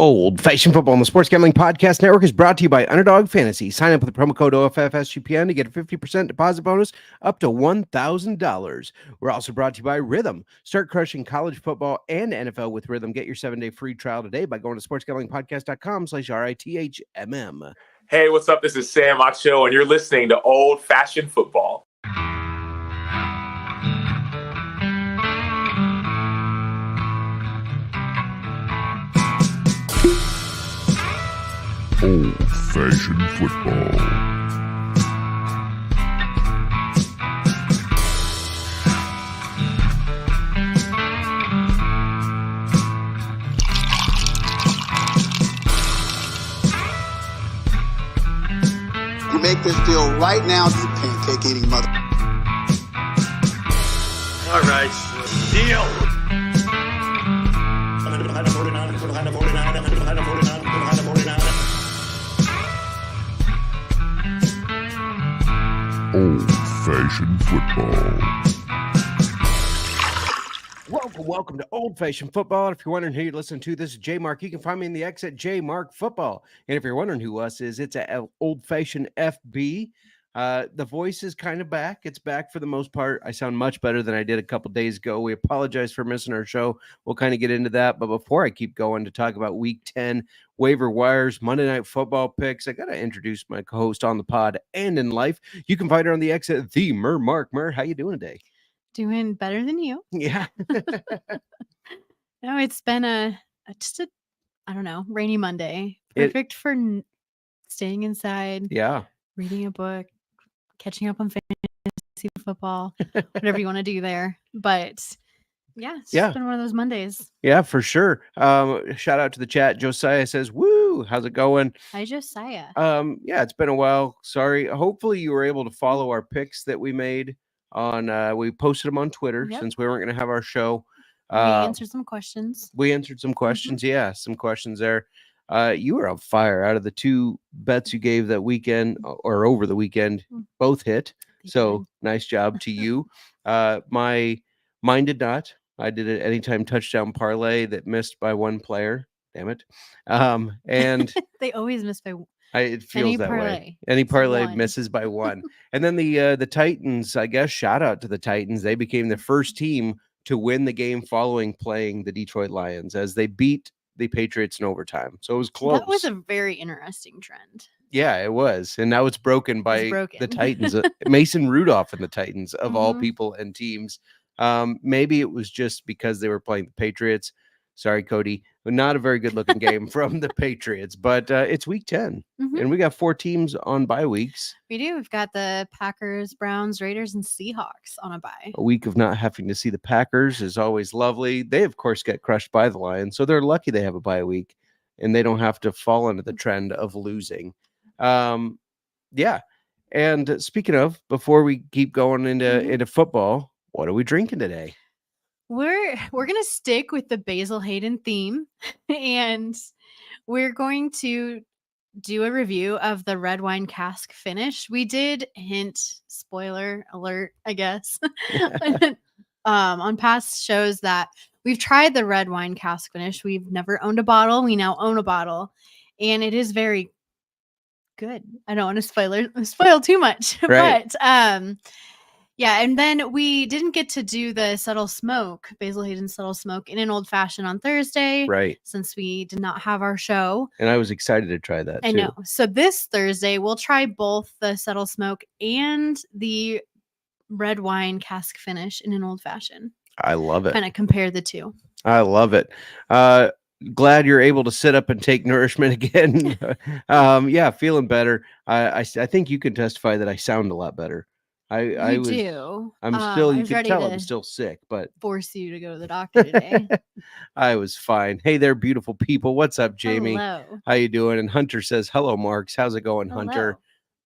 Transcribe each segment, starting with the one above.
Old Fashioned Football on the Sports Gambling Podcast Network is brought to you by Underdog Fantasy. Sign up with the promo code OFFSGPN to get a 50% deposit bonus up to $1,000. We're also brought to you by Rhythm. Start crushing college football and NFL with Rhythm. Get your 7-day free trial today by going to sportsgamblingpodcast.com/RITHMM. Hey, what's up? This is Sam Acho, and you're listening to Old Fashioned Football. Old-fashioned football. You make this deal right now, you pancake-eating mother. All right, deal. Old-fashioned football. Welcome to Old Fashioned Football. And if you're wondering who you're listening to, this is J Mark. You can find me in the X at J Mark Football. And if you're wondering who us is, it's at Old Fashioned FB. The voice is kind of back. It's back for the most part. I sound much better than I did a couple days ago. We apologize for missing our show. We'll kind of get into that. But before I keep going to talk about Week 10, waiver wires, Monday Night Football picks, I got to introduce my co-host on the pod and in life. You can find her on the X at the Mark. How you doing today? Doing better than you. Yeah. No, it's been a I don't know, rainy Monday. Perfect for staying inside. Yeah. Reading a book, catching up on fantasy football, whatever you want to do there. But yeah, it's just been one of those Mondays. Yeah, for sure. Shout out to the chat. Josiah says, woo, how's it going? Hi, Josiah. Yeah, it's been a while. Sorry. Hopefully you were able to follow our picks that we made on, we posted them on Twitter since we weren't going to have our show. We answered some questions. Yeah, some questions there. You were on fire. Out of the two bets you gave that weekend or over the weekend, both hit. So nice job to you. Mine did not. I did an anytime touchdown parlay that missed by one player. Damn it. And they always miss by it feels that way. Any parlay misses by one. And then the Titans, I guess, shout out to the Titans. They became the first team to win the game following playing the Detroit Lions as they beat the Patriots in overtime. So it was close. That was a very interesting trend. Yeah, it was. And now it's broken by the Titans. Mason Rudolph and the Titans of all people and teams. Maybe it was just because they were playing the Patriots. Sorry, Cody. But not a very good looking game from the Patriots. But it's week 10. And we got 4 teams on bye weeks. We do. We've got the Packers, Browns, Raiders, and Seahawks on a bye. A week of not having to see the Packers is always lovely. They, of course, get crushed by the Lions. So they're lucky they have a bye week. And they don't have to fall into the trend of losing. Yeah. And speaking of, before we keep going into football, what are we drinking today? We're gonna stick with the Basil Hayden theme, and we're going to do a review of the red wine cask finish. We did hint, spoiler alert, I guess, on past shows that we've tried the red wine cask finish. We've never owned a bottle. We now own a bottle, and it is very good. I don't want to spoil too much, right. But yeah, and then we didn't get to do the subtle smoke, Basil Hayden subtle smoke, in an old fashioned on Thursday, right? Since we did not have our show, and I was excited to try that. I know. So this Thursday we'll try both the subtle smoke and the red wine cask finish in an old fashioned. I love it. Kind of compare the two. I love it. Glad you're able to sit up and take nourishment again. Yeah, feeling better. I think you can testify that I sound a lot better. You do. I'm still. You can tell I'm still sick, but force you to go to the doctor today. I was fine. Hey there, beautiful people. What's up, Jamie? Hello. How you doing? And Hunter says, "Hello, Marks. How's it going, Hunter?"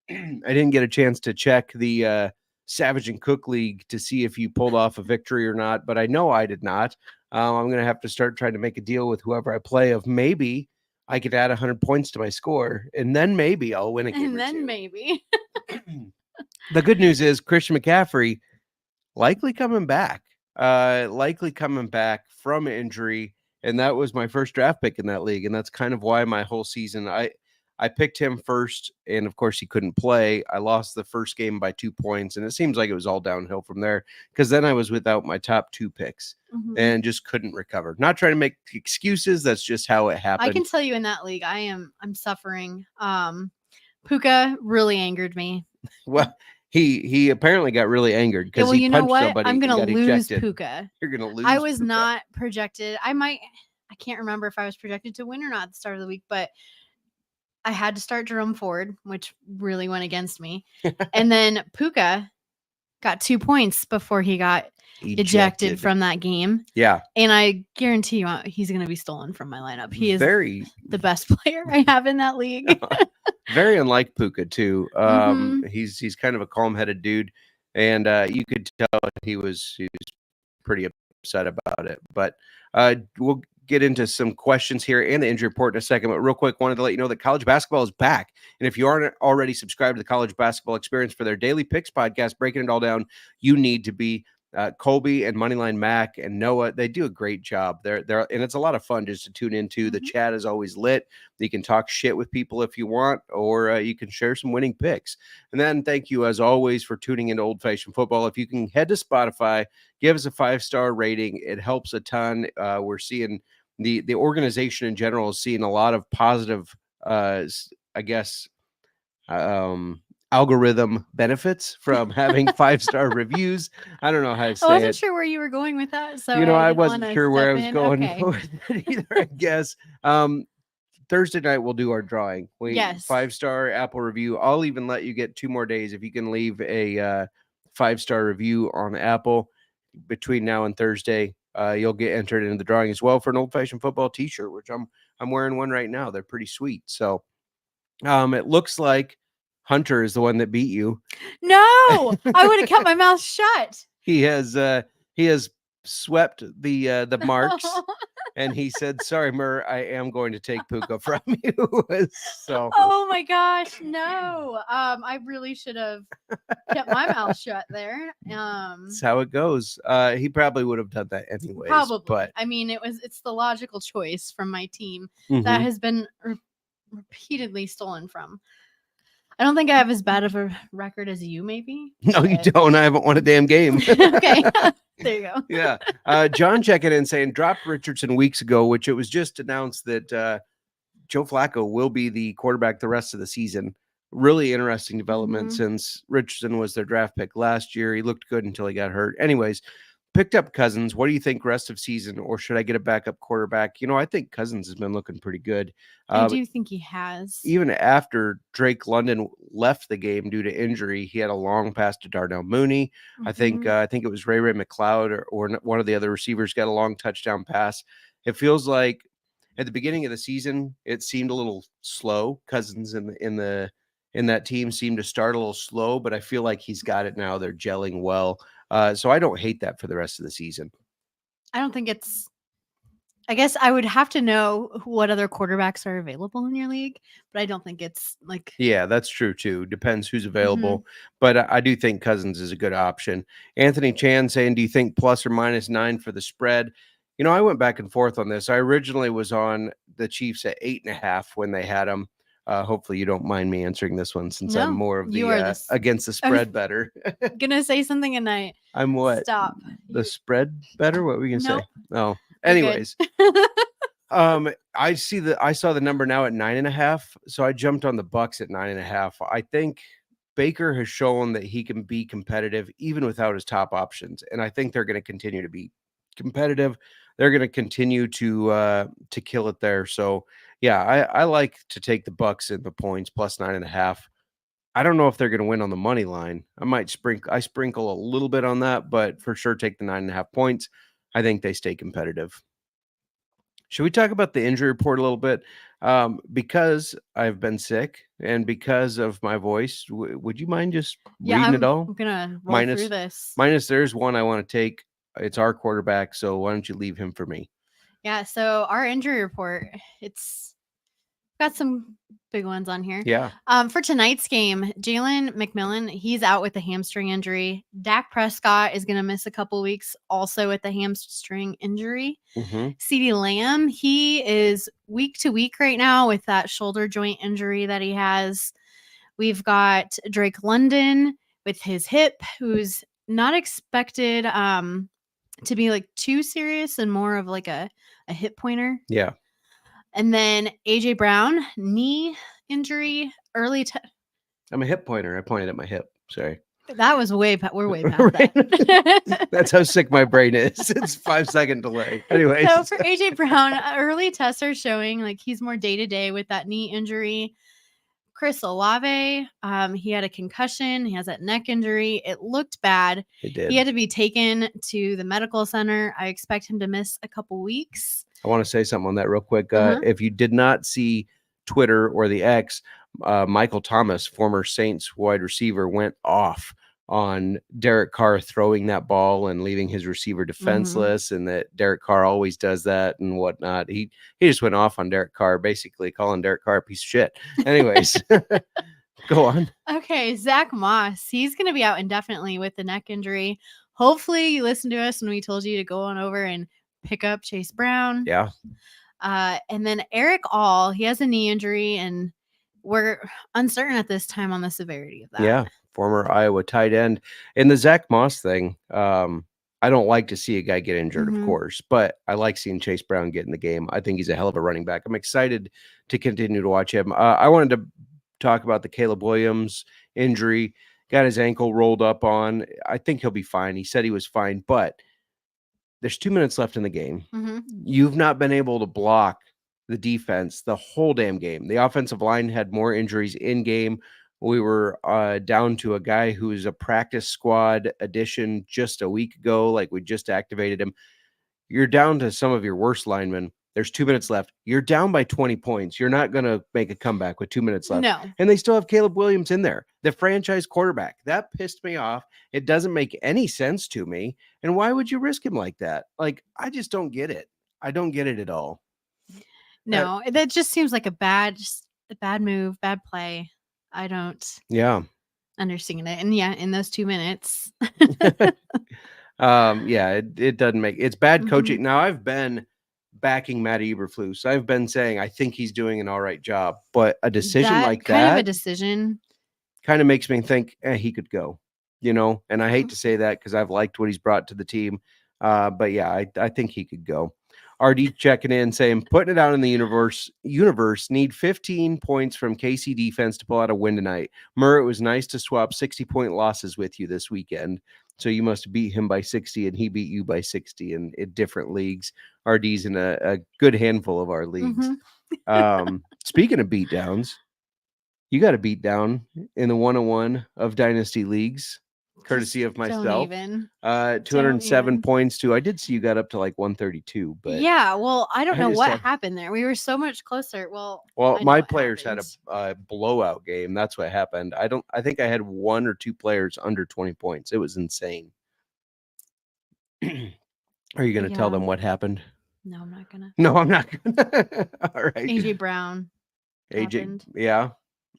I didn't get a chance to check the Savage and Cook League to see if you pulled off a victory or not, but I know I did not. I'm gonna have to start trying to make a deal with whoever I play of maybe I could add 100 points to my score, and then maybe I'll win a game. And then maybe. The good news is Christian McCaffrey likely coming back from injury and that was my first draft pick in that league, and that's kind of why my whole season I picked him first, and of course he couldn't play. I lost the first game by 2 points, and it seems like it was all downhill from there because then I was without my top 2 picks and just couldn't recover. Not trying to make excuses. That's just how it happened. I can tell you in that league, I'm suffering. Puka really angered me. Well, he apparently got really angered because well, he you know punched what? somebody. I'm gonna and got lose ejected. Puka. You're gonna lose. I was Puka. not projected. I can't remember if I was projected to win or not at the start of the week, but I had to start Jerome Ford, which really went against me. And then Puka got 2 points before he got ejected from that game. Yeah. And I guarantee you he's going to be stolen from my lineup. He is very the best player I have in that league. Very unlike Puka too. He's kind of a calm-headed dude, and you could tell he was pretty upset about it. But we'll get into some questions here and the injury report in a second. But real quick, wanted to let you know that college basketball is back. And if you aren't already subscribed to the College Basketball Experience for their daily picks podcast, breaking it all down, you need to be. Colby and Moneyline Mac and Noah, they do a great job. They're and it's a lot of fun just to tune into. The chat is always lit. You can talk shit with people if you want, or you can share some winning picks. And then thank you as always for tuning into Old Fashioned Football. If you can head to Spotify, give us a 5-star rating. It helps a ton. We're seeing the organization in general is seeing a lot of positive, algorithm benefits from having 5-star reviews. I don't know how to say it. I wasn't sure where you were going with that. So I wasn't sure where I was going okay. with it either, I guess. Thursday night we'll do our drawing. Yes. 5-star Apple review. I'll even let you get 2 more days if you can leave a 5-star review on Apple between now and Thursday. You'll get entered into the drawing as well for an Old Fashioned Football t-shirt, which I'm wearing one right now. They're pretty sweet. So it looks like Hunter is the one that beat you. No, I would have kept my mouth shut. He has swept the marks, and he said, "Sorry, Murr, I am going to take Puka from you." So, oh my gosh, no. I really should have kept my mouth shut there. That's how it goes. He probably would have done that anyways. Probably, but I mean, it's the logical choice from my team that has been repeatedly stolen from. I don't think I have as bad of a record as you, maybe. No, you don't. I haven't won a damn game. Okay. There you go. Yeah. John checking in saying dropped Richardson weeks ago, which it was just announced that Joe Flacco will be the quarterback the rest of the season. Really interesting development since Richardson was their draft pick last year. He looked good until he got hurt. Anyways, picked up Cousins. What do you think rest of season, or should I get a backup quarterback? I think Cousins has been looking pretty good. I do think he has. Even after Drake London left the game due to injury, he had a long pass to Darnell Mooney. I think it was Ray McLeod or one of the other receivers got a long touchdown pass. It feels like at the beginning of the season, it seemed a little slow. Cousins in that team seemed to start a little slow, but I feel like he's got it now. They're gelling well. So I don't hate that for the rest of the season. I don't think it's, I guess I would have to know what other quarterbacks are available in your league, but I don't think it's like. Yeah, that's true too. Depends who's available. But I do think Cousins is a good option. Anthony Chan saying, do you think plus or minus 9 for the spread? I went back and forth on this. I originally was on the Chiefs at 8.5 when they had them. Hopefully you don't mind me answering this one since I'm more of the against the spread better. Gonna say something and I'm what? Stop. The spread better? What were we gonna say? Oh, You're anyways. I saw the number now at 9.5, so I jumped on the Bucks at 9.5. I think Baker has shown that he can be competitive even without his top options, and I think they're going to continue to be competitive. They're going to continue to kill it there. So yeah, I like to take the Bucks in the points plus 9.5. I don't know if they're going to win on the money line. I sprinkle a little bit on that, but for sure take the 9.5 points. I think they stay competitive. Should we talk about the injury report a little bit? Because I've been sick and because of my voice, would you mind just reading it all? I'm gonna roll through this. There's one I want to take. It's our quarterback, so why don't you leave him for me? Yeah, so our injury report, it's Got some big ones on here. Yeah. For tonight's game, Jalen McMillan, he's out with a hamstring injury. Dak Prescott is going to miss a couple weeks also with a hamstring injury. Mm-hmm. CeeDee Lamb, he is week to week right now with that shoulder joint injury that he has. We've got Drake London with his hip, who's not expected to be like too serious and more of like a hip pointer. Yeah. And then AJ Brown, knee injury, early. I'm a hip pointer. I pointed at my hip. Sorry. That was we're way past Right. that. That's how sick my brain is. It's 5-second delay. Anyways. So for AJ Brown, early tests are showing like he's more day to day with that knee injury. Chris Olave, he had a concussion. He has that neck injury. It looked bad. It did. He had to be taken to the medical center. I expect him to miss a couple weeks. I want to say something on that real quick. If you did not see Twitter or the X, Michael Thomas, former Saints wide receiver, went off on Derek Carr throwing that ball and leaving his receiver defenseless, and that Derek Carr always does that and whatnot. He just went off on Derek Carr, basically calling Derek Carr a piece of shit. Anyways, go on. Okay, Zach Moss, he's going to be out indefinitely with the neck injury. Hopefully you listened to us when we told you to go on over and pick up Chase Brown. Yeah. And then Eric All, he has a knee injury, and we're uncertain at this time on the severity of that. Yeah. Former Iowa tight end. And the Zach Moss thing, I don't like to see a guy get injured, of course, but I like seeing Chase Brown get in the game. I think he's a hell of a running back. I'm excited to continue to watch him. I wanted to talk about the Caleb Williams injury. Got his ankle rolled up on. I think he'll be fine. He said he was fine, but there's 2 minutes left in the game. You've not been able to block the defense the whole damn game. The offensive line had more injuries in game. We were down to a guy who is a practice squad addition just a week ago. Like, we just activated him. You're down to some of your worst linemen. There's 2 minutes left. You're down by 20 points. You're not going to make a comeback with 2 minutes left. No. And they still have Caleb Williams in there, the franchise quarterback. That pissed me off. It doesn't make any sense to me. And why would you risk him like that? Like, I just don't get it. I don't get it at all. No, that just seems like a bad move, bad play. I don't understand it. And yeah, in those 2 minutes. It doesn't make it's bad coaching. Now, I've been backing Matt Eberflus. I've been saying I think he's doing an all right job, but a decision like that kind of a decision kind of makes me think he could go, and I hate to say that because I've liked what he's brought to the team. But yeah, I think he could go. RD checking in saying, putting it out in the universe, need 15 points from KC defense to pull out a win tonight. Murr, it was nice to swap 60-point losses with you this weekend. So you must beat him by 60 and he beat you by 60 in different leagues. RD's in a good handful of our leagues. Speaking of beatdowns, you got a beat down in the 101 of Dynasty leagues. Courtesy of myself. 207 points too. I did see you got up to like 132, but yeah, well, I don't know what happened there. We were so much closer. Well, my players had a blowout game. That's what happened. I think I had 1 or 2 players under 20 points. It was insane. Are you going to tell them what happened? No, I'm not gonna. No, I'm not gonna. All right. AJ Brown. Happened.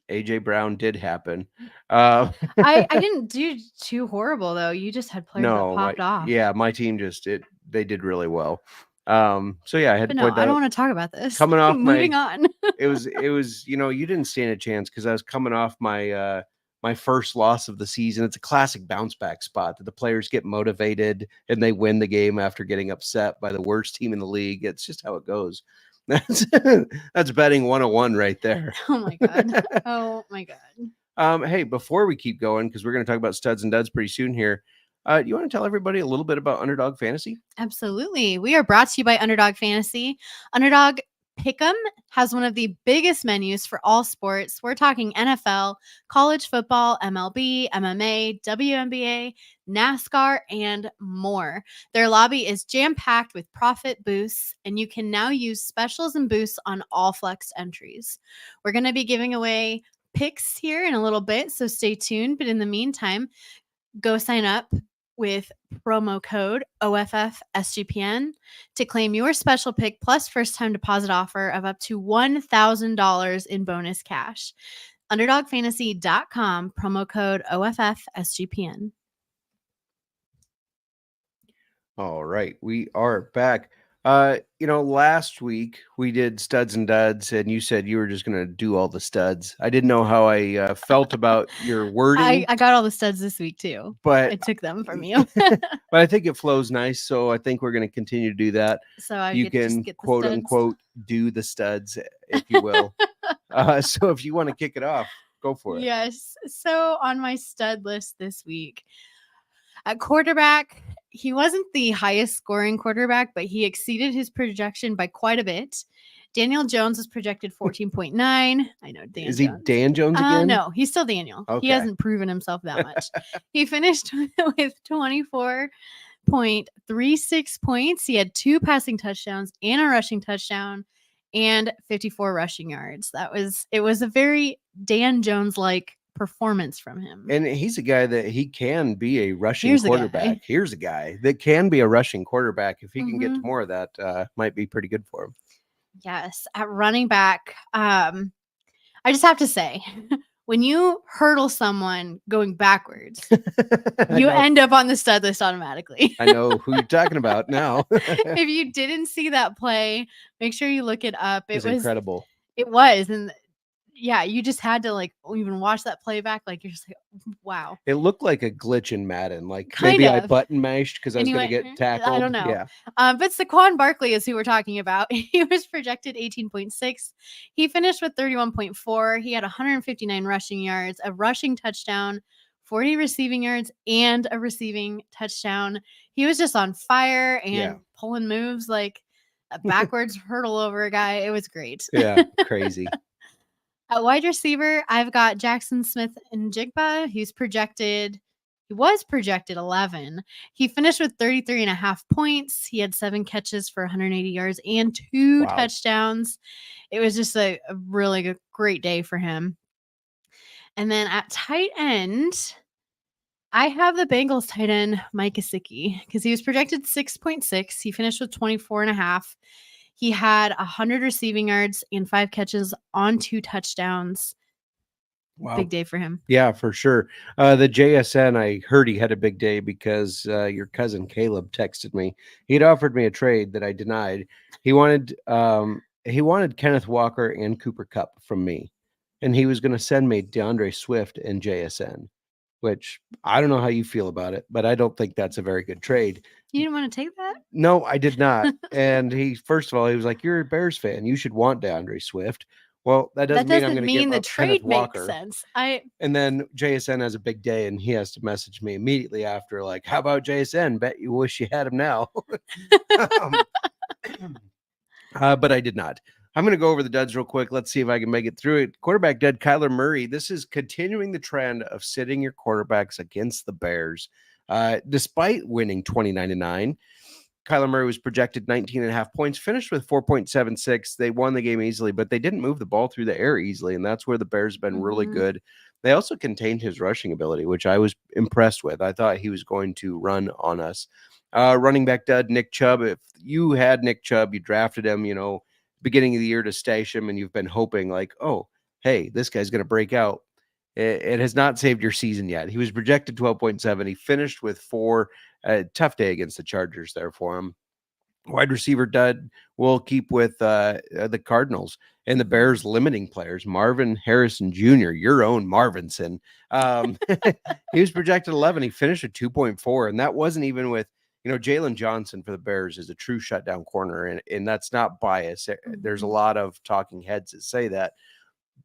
AJ Brown did happen. I didn't do too horrible though. You just had players that popped off. Yeah, my team they did really well. So yeah, I had to point that. I don't want to talk about this. Coming off moving on. it was you didn't stand a chance because I was coming off my my first loss of the season. It's a classic bounce back spot that the players get motivated and they win the game after getting upset by the worst team in the league. It's just how it goes. That's betting 101 right there. Oh my god. Oh my god. Hey, before we keep going, because we're going to talk about studs and duds pretty soon here, you want to tell everybody a little bit about Underdog Fantasy? Absolutely. We are brought to you by Underdog Fantasy. Underdog Pick'em has one of the biggest menus for all sports. We're talking NFL, college football, MLB, MMA, WNBA, NASCAR, and more. Their lobby is jam-packed with profit boosts, and you can now use specials and boosts on all flex entries. We're going to be giving away picks here in a little bit, so stay tuned. But in the meantime, go sign up with promo code OFFSGPN to claim your special pick plus first-time deposit offer of up to $1,000 in bonus cash. UnderdogFantasy.com, promo code OFFSGPN. All right, we are back. Last week we did studs and duds, and you said you were just going to do all the studs. I didn't know how I felt about your wording. I got all the studs this week too, but I took them from you. But I think it flows nice, so I think we're going to continue to do that. So you can get quote studs. Unquote do the studs, if you will. So if you want to kick it off, go for it. Yes. So on my stud list this week, at quarterback, he wasn't the highest scoring quarterback, but he exceeded his projection by quite a bit. Daniel Jones was projected 14.9. I know Dan Is he Jones. Dan Jones again? No, he's still Daniel. Okay. He hasn't proven himself that much. He finished with 24.36 points. He had 2 passing touchdowns and a rushing touchdown and 54 rushing yards. It was a very Dan Jones-like performance from him. And he's a guy that he can be a rushing quarterback. Here's a guy that can be a rushing quarterback. If he can get to more of that, might be pretty good for him. Yes. At running back, I just have to say, when you hurdle someone going backwards, you end up on the stud list automatically. I know who you're talking about now. If you didn't see that play, make sure you look it up. It was incredible. It was. And yeah, you just had to even watch that playback. Like, you're just like, wow. It looked like a glitch in Madden. Like maybe I button mashed because I was going to get tackled. I don't know. Yeah. But Saquon Barkley is who we're talking about. He was projected 18.6. He finished with 31.4. He had 159 rushing yards, a rushing touchdown, 40 receiving yards, and a receiving touchdown. He was just on fire and pulling moves like a backwards hurdle over a guy. It was great. Yeah, crazy. At wide receiver, I've got Jackson Smith and Jigba. He was projected 11. He finished with 33.5 points. He had 7 catches for 180 yards and 2 touchdowns. It was just a really great day for him. And then at tight end, I have the Bengals tight end, Mike Gesicki, because he was projected 6.6. He finished with 24.5. He had 100 receiving yards and 5 catches on 2 touchdowns. Wow. Big day for him. Yeah, for sure. The JSN, I heard he had a big day because your cousin Caleb texted me. He'd offered me a trade that I denied. He wanted Kenneth Walker and Cooper Kupp from me, and he was going to send me DeAndre Swift and JSN, which I don't know how you feel about it, but I don't think that's a very good trade. You didn't want to take that? No, I did not. And first of all, he was like, "You're a Bears fan. You should want DeAndre Swift." Well, that doesn't mean I'm going to give the up trade Kenneth Walker. Makes sense. And then JSN has a big day, and he has to message me immediately after, like, "How about JSN? Bet you wish you had him now." But I did not. I'm going to go over the duds real quick. Let's see if I can make it through it. Quarterback dud, Kyler Murray. This is continuing the trend of sitting your quarterbacks against the Bears. Despite winning 29-9, Kyler Murray was projected 19.5 points, finished with 4.76. They won the game easily, but they didn't move the ball through the air easily, and that's where the Bears have been really good. They also contained his rushing ability, which I was impressed with. I thought he was going to run on us. Running back dud, Nick Chubb. If you had Nick Chubb, you drafted him, beginning of the year to stash him, and you've been hoping like, oh, hey, this guy's going to break out. It has not saved your season yet. He was projected 12.7. He finished with 4. Tough day against the Chargers there for him. Wide receiver dud, we'll keep with the Cardinals and the Bears limiting players. Marvin Harrison Jr., your own Marvinson. He was projected 11. He finished at 2.4, and that wasn't even with, Jalen Johnson for the Bears is a true shutdown corner, and that's not bias. There's a lot of talking heads that say that,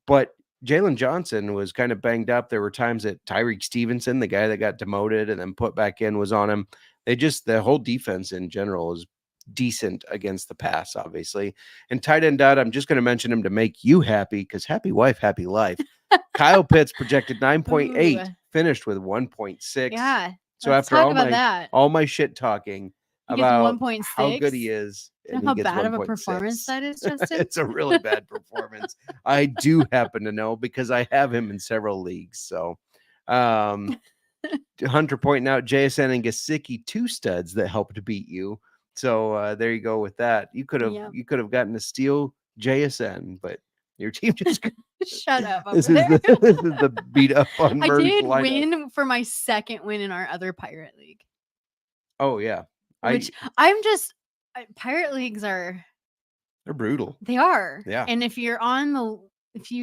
but Jalen Johnson was kind of banged up. There were times that Tyreek Stevenson, the guy that got demoted and then put back in, was on him. The whole defense in general is decent against the pass, obviously. And tight end dud, I'm just going to mention him to make you happy because happy wife, happy life. Kyle Pitts projected 9.8, finished with 1.6. Yeah. So after all my shit talking about how good he is, and how bad of a performance that is, Justin? It's a really bad performance. I do happen to know because I have him in several leagues. So Hunter pointing out JSN and Gesicki, 2 studs that helped to beat you. So there you go with that. You could have gotten to steal JSN, but your team just Shut up. this over is there. the beat up on I Murr's did lineup. win for my second win in our other pirate league. Oh yeah. Which pirate leagues are They're brutal. They are. Yeah. And if you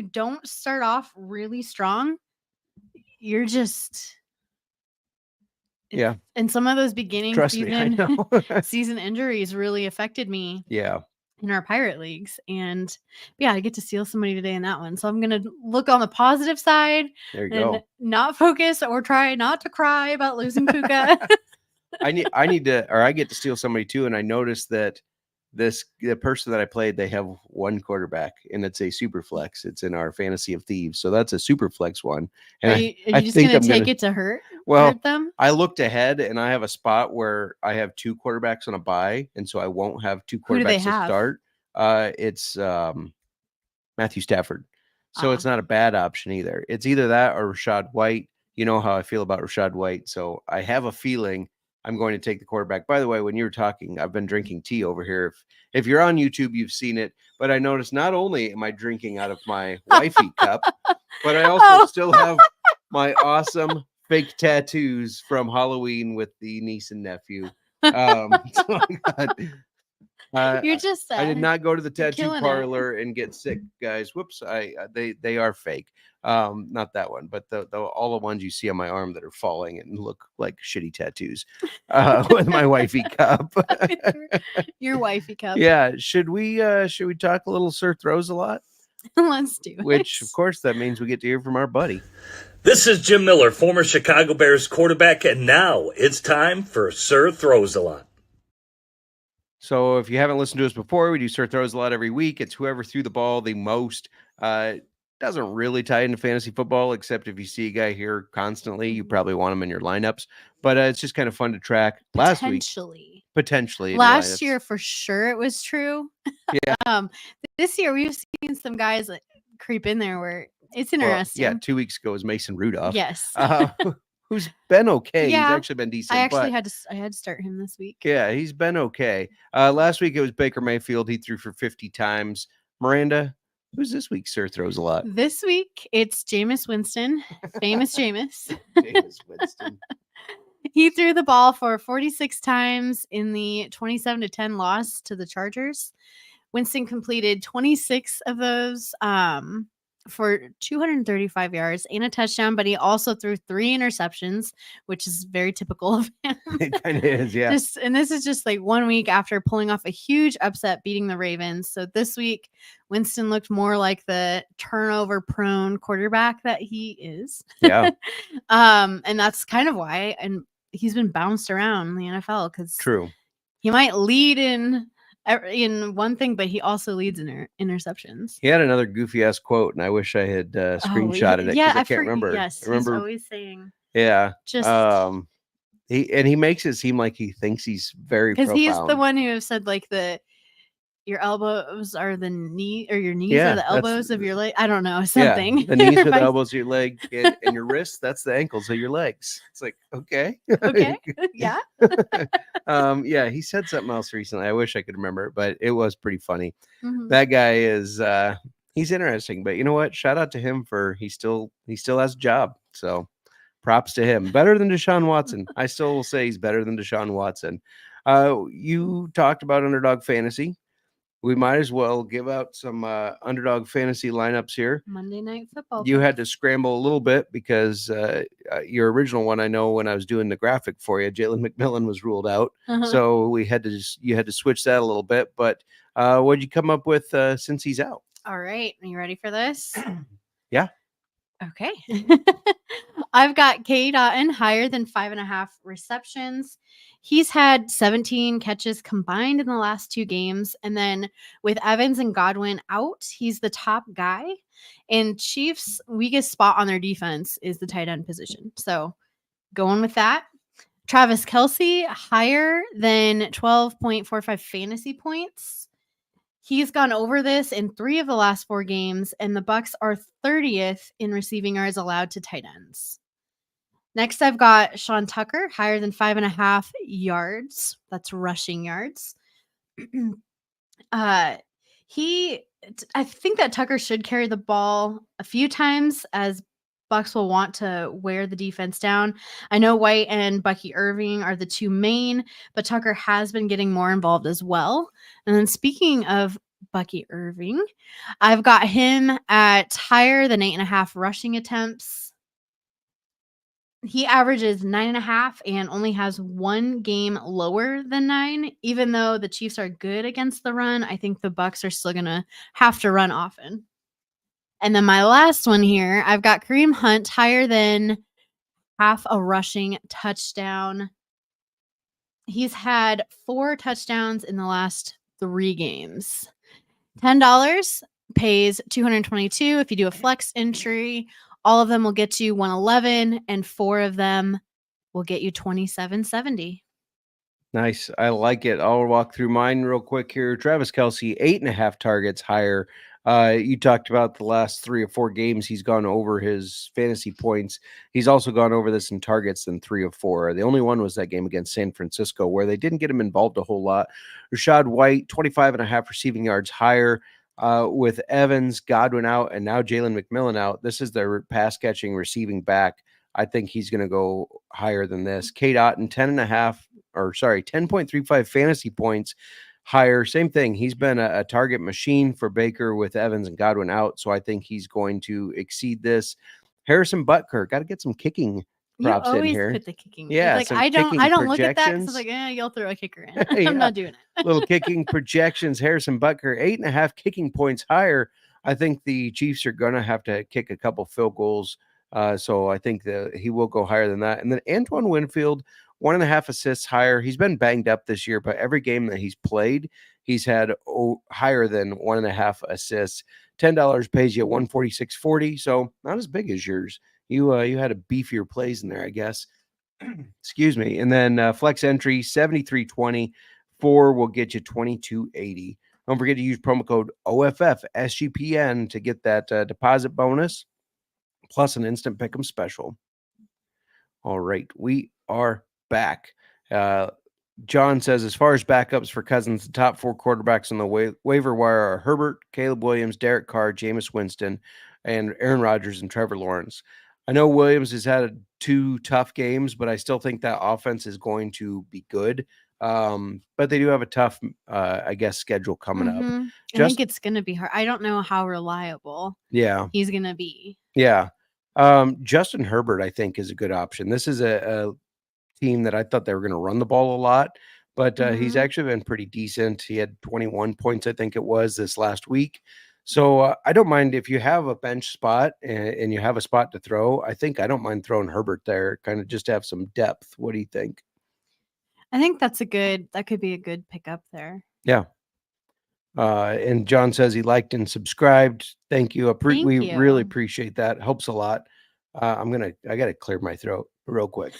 don't start off really strong, you're just Yeah. And some of those beginning Trust me, I know. season injuries really affected me. Yeah. In our pirate leagues. And yeah, I get to steal somebody today in that one. So I'm going to look on the positive side There you and go. not focus or try not to cry about losing Puka. I get to steal somebody too. And I noticed that the person that I played, they have one quarterback and it's a super flex. It's in our Fantasy of Thieves. So that's a super flex one. And are you just going to take it to hurt them? I looked ahead and I have a spot where I have 2 quarterbacks on a bye. And so I won't have 2 quarterbacks to start. It's Matthew Stafford. So it's not a bad option either. It's either that or Rashad White. You know how I feel about Rashad White. So I have a feeling I'm going to take the quarterback. By the way, when you were talking, I've been drinking tea over here. If you're on YouTube, you've seen it. But I noticed not only am I drinking out of my wifey cup, but I also still have my awesome fake tattoos from Halloween with the niece and nephew. You're just I did not go to the tattoo parlor it. and get sick, guys. Whoops. They are fake. Not that one, but all the ones you see on my arm that are falling and look like shitty tattoos with my wifey cup. Your wifey cup. Yeah. Should we talk a little Sir Throws a Lot? Let's do it. Which of course that means we get to hear from our buddy. This is Jim Miller, former Chicago Bears quarterback, and now it's time for Sir Throws a Lot. So if you haven't listened to us before, we do Sir Throws a Lot every week. It's whoever threw the ball the most. Doesn't really tie into fantasy football, except if you see a guy here constantly, you probably want him in your lineups. But it's just kind of fun to track. Potentially. Last year, for sure, it was true. Yeah. This year, we've seen some guys creep in there where it's interesting. Well, yeah, 2 weeks ago was Mason Rudolph. Yes. Who's been okay. Yeah, he's actually been decent. I had to start him this week. Yeah, he's been okay. Last week it was Baker Mayfield. He threw for 50 times. Miranda, who's this week? Sir Throws a Lot. This week it's Jameis Winston, famous Jameis. Jameis Winston. He threw the ball for 46 times in the 27-10 loss to the Chargers. Winston completed 26 of those for 235 yards and a touchdown, but he also threw 3 interceptions, which is very typical of him. It kind of is, yeah. And this is just like 1 week after pulling off a huge upset, beating the Ravens. So this week, Winston looked more like the turnover-prone quarterback that he is. Yeah. And that's kind of why, and he's been bounced around in the NFL because True. He might lead in one thing, but he also leads in interceptions. He had another goofy ass quote, and I wish I had screenshotted it because I can't remember. Yes, I remember he's always saying. Yeah, just he makes it seem like he thinks he's very because he's the one who said like your elbows are the knee, or your knees are the elbows of your leg. I don't know, something. Yeah, the knees are the elbows of your leg, and your wrists, that's the ankles of your legs. It's like, okay. Okay. Yeah. Yeah, he said something else recently. I wish I could remember, but it was pretty funny. Mm-hmm. That guy is he's interesting, but you know what? Shout out to him for he still has a job. So props to him. Better than Deshaun Watson. I still will say he's better than Deshaun Watson. You talked about Underdog Fantasy. We might as well give out some Underdog Fantasy lineups here. Monday Night Football. You had to scramble a little bit because your original one, I know when I was doing the graphic for you, Jalen McMillan was ruled out. Uh-huh. So you had to switch that a little bit. But what'd you come up with since he's out? All right. Are you ready for this? Yeah. Okay. I've got K. Dotton higher than 5.5 receptions. He's had 17 catches combined in the last 2 games. And then with Evans and Godwin out, he's the top guy. And Chiefs' weakest spot on their defense is the tight end position. So going with that. Travis Kelce higher than 12.45 fantasy points. He's gone over this in 3 of the last 4 games, and the Bucs are 30th in receiving yards allowed to tight ends. Next, I've got Sean Tucker, higher than 5.5 yards. That's rushing yards. I think that Tucker should carry the ball a few times, as Bucks will want to wear the defense down. I know White and Bucky Irving are the two main, but Tucker has been getting more involved as well. And then speaking of Bucky Irving, I've got him at higher than 8.5 rushing attempts. He averages 9.5 and only has one game lower than 9. Even though the Chiefs are good against the run, I think the Bucks are still gonna have to run often. And then my last one here, I've got Kareem Hunt higher than half a rushing touchdown. He's had 4 touchdowns in the last 3 games. $10 pays $222 if you do a flex entry. All of them will get you $111, and 4 of them will get you $27.70. Nice. I like it. I'll walk through mine real quick here. Travis Kelce, 8.5 targets higher. You talked about the last 3 or 4 games. He's gone over his fantasy points. He's also gone over this in targets than 3 of 4. The only one was that game against San Francisco, where they didn't get him involved a whole lot. Rashad White, 25.5 receiving yards higher. With Evans, Godwin out, and now Jalen McMillan out. This is their pass catching receiving back. I think he's going to go higher than this. Kate Otten, 10.35 fantasy points higher. Same thing. He's been a target machine for Baker with Evans and Godwin out. So I think he's going to exceed this. Harrison Butker, got to get some kicking props you always in here. Put the kicking. Yeah, like some I don't kicking look at that because projections. like, you'll throw a kicker in. Yeah. I'm not doing it. Little kicking projections. Harrison Butker, 8.5 kicking points higher. I think the Chiefs are going to have to kick a couple field goals. So I think that he will go higher than that. And then Antoine Winfield, 1.5 assists higher. He's been banged up this year, but every game that he's played, he's had higher than 1.5 assists. $10 pays you $146.40. So not as big as yours. You had a beefier plays in there, I guess. Excuse me. And then flex entry, 73.20. 4 will get you $22.80. Don't forget to use promo code OFF SGPN to get that deposit bonus plus an instant pick'em special. All right, we are back. John says, as far as backups for Cousins, the top 4 quarterbacks on the waiver wire are Herbert, Caleb Williams, Derek Carr, Jameis Winston, and Aaron Rodgers and Trevor Lawrence. I know Williams has had 2 tough games, but I still think that offense is going to be good. But they do have a tough, I guess, schedule coming up. I think it's going to be hard. I don't know how reliable he's going to be. Yeah. Justin Herbert, I think, is a good option. This is a team that I thought they were going to run the ball a lot, but he's actually been pretty decent. He had 21 points, I think it was, this last week. So I don't mind if you have a bench spot and you have a spot to throw. I don't mind throwing Herbert there, kind of just to have some depth. What do you think? I think that could be a good pickup there. Yeah. And John says he liked and subscribed. Thank you. We really appreciate that. Helps a lot. I got to clear my throat real quick.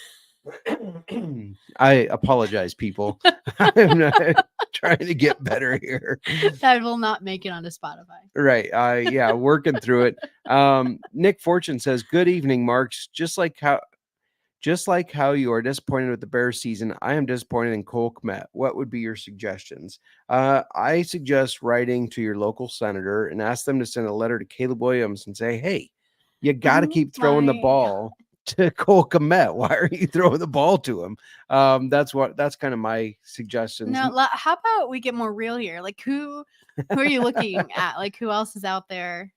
I apologize, people. I'm not trying to get better here. That will not make it onto Spotify. Right. Yeah, working through it. Nick Fortune says, good evening, Marks. Just like how you are disappointed with the Bears season, I am disappointed in Cole Kmet. What would be your suggestions? I suggest writing to your local senator and ask them to send a letter to Caleb Williams and say, hey, you got to keep throwing the ball to Cole Kmet. Why are you throwing the ball to him? That's kind of my suggestions. No, how about we get more real here? Like who are you looking at? Like who else is out there?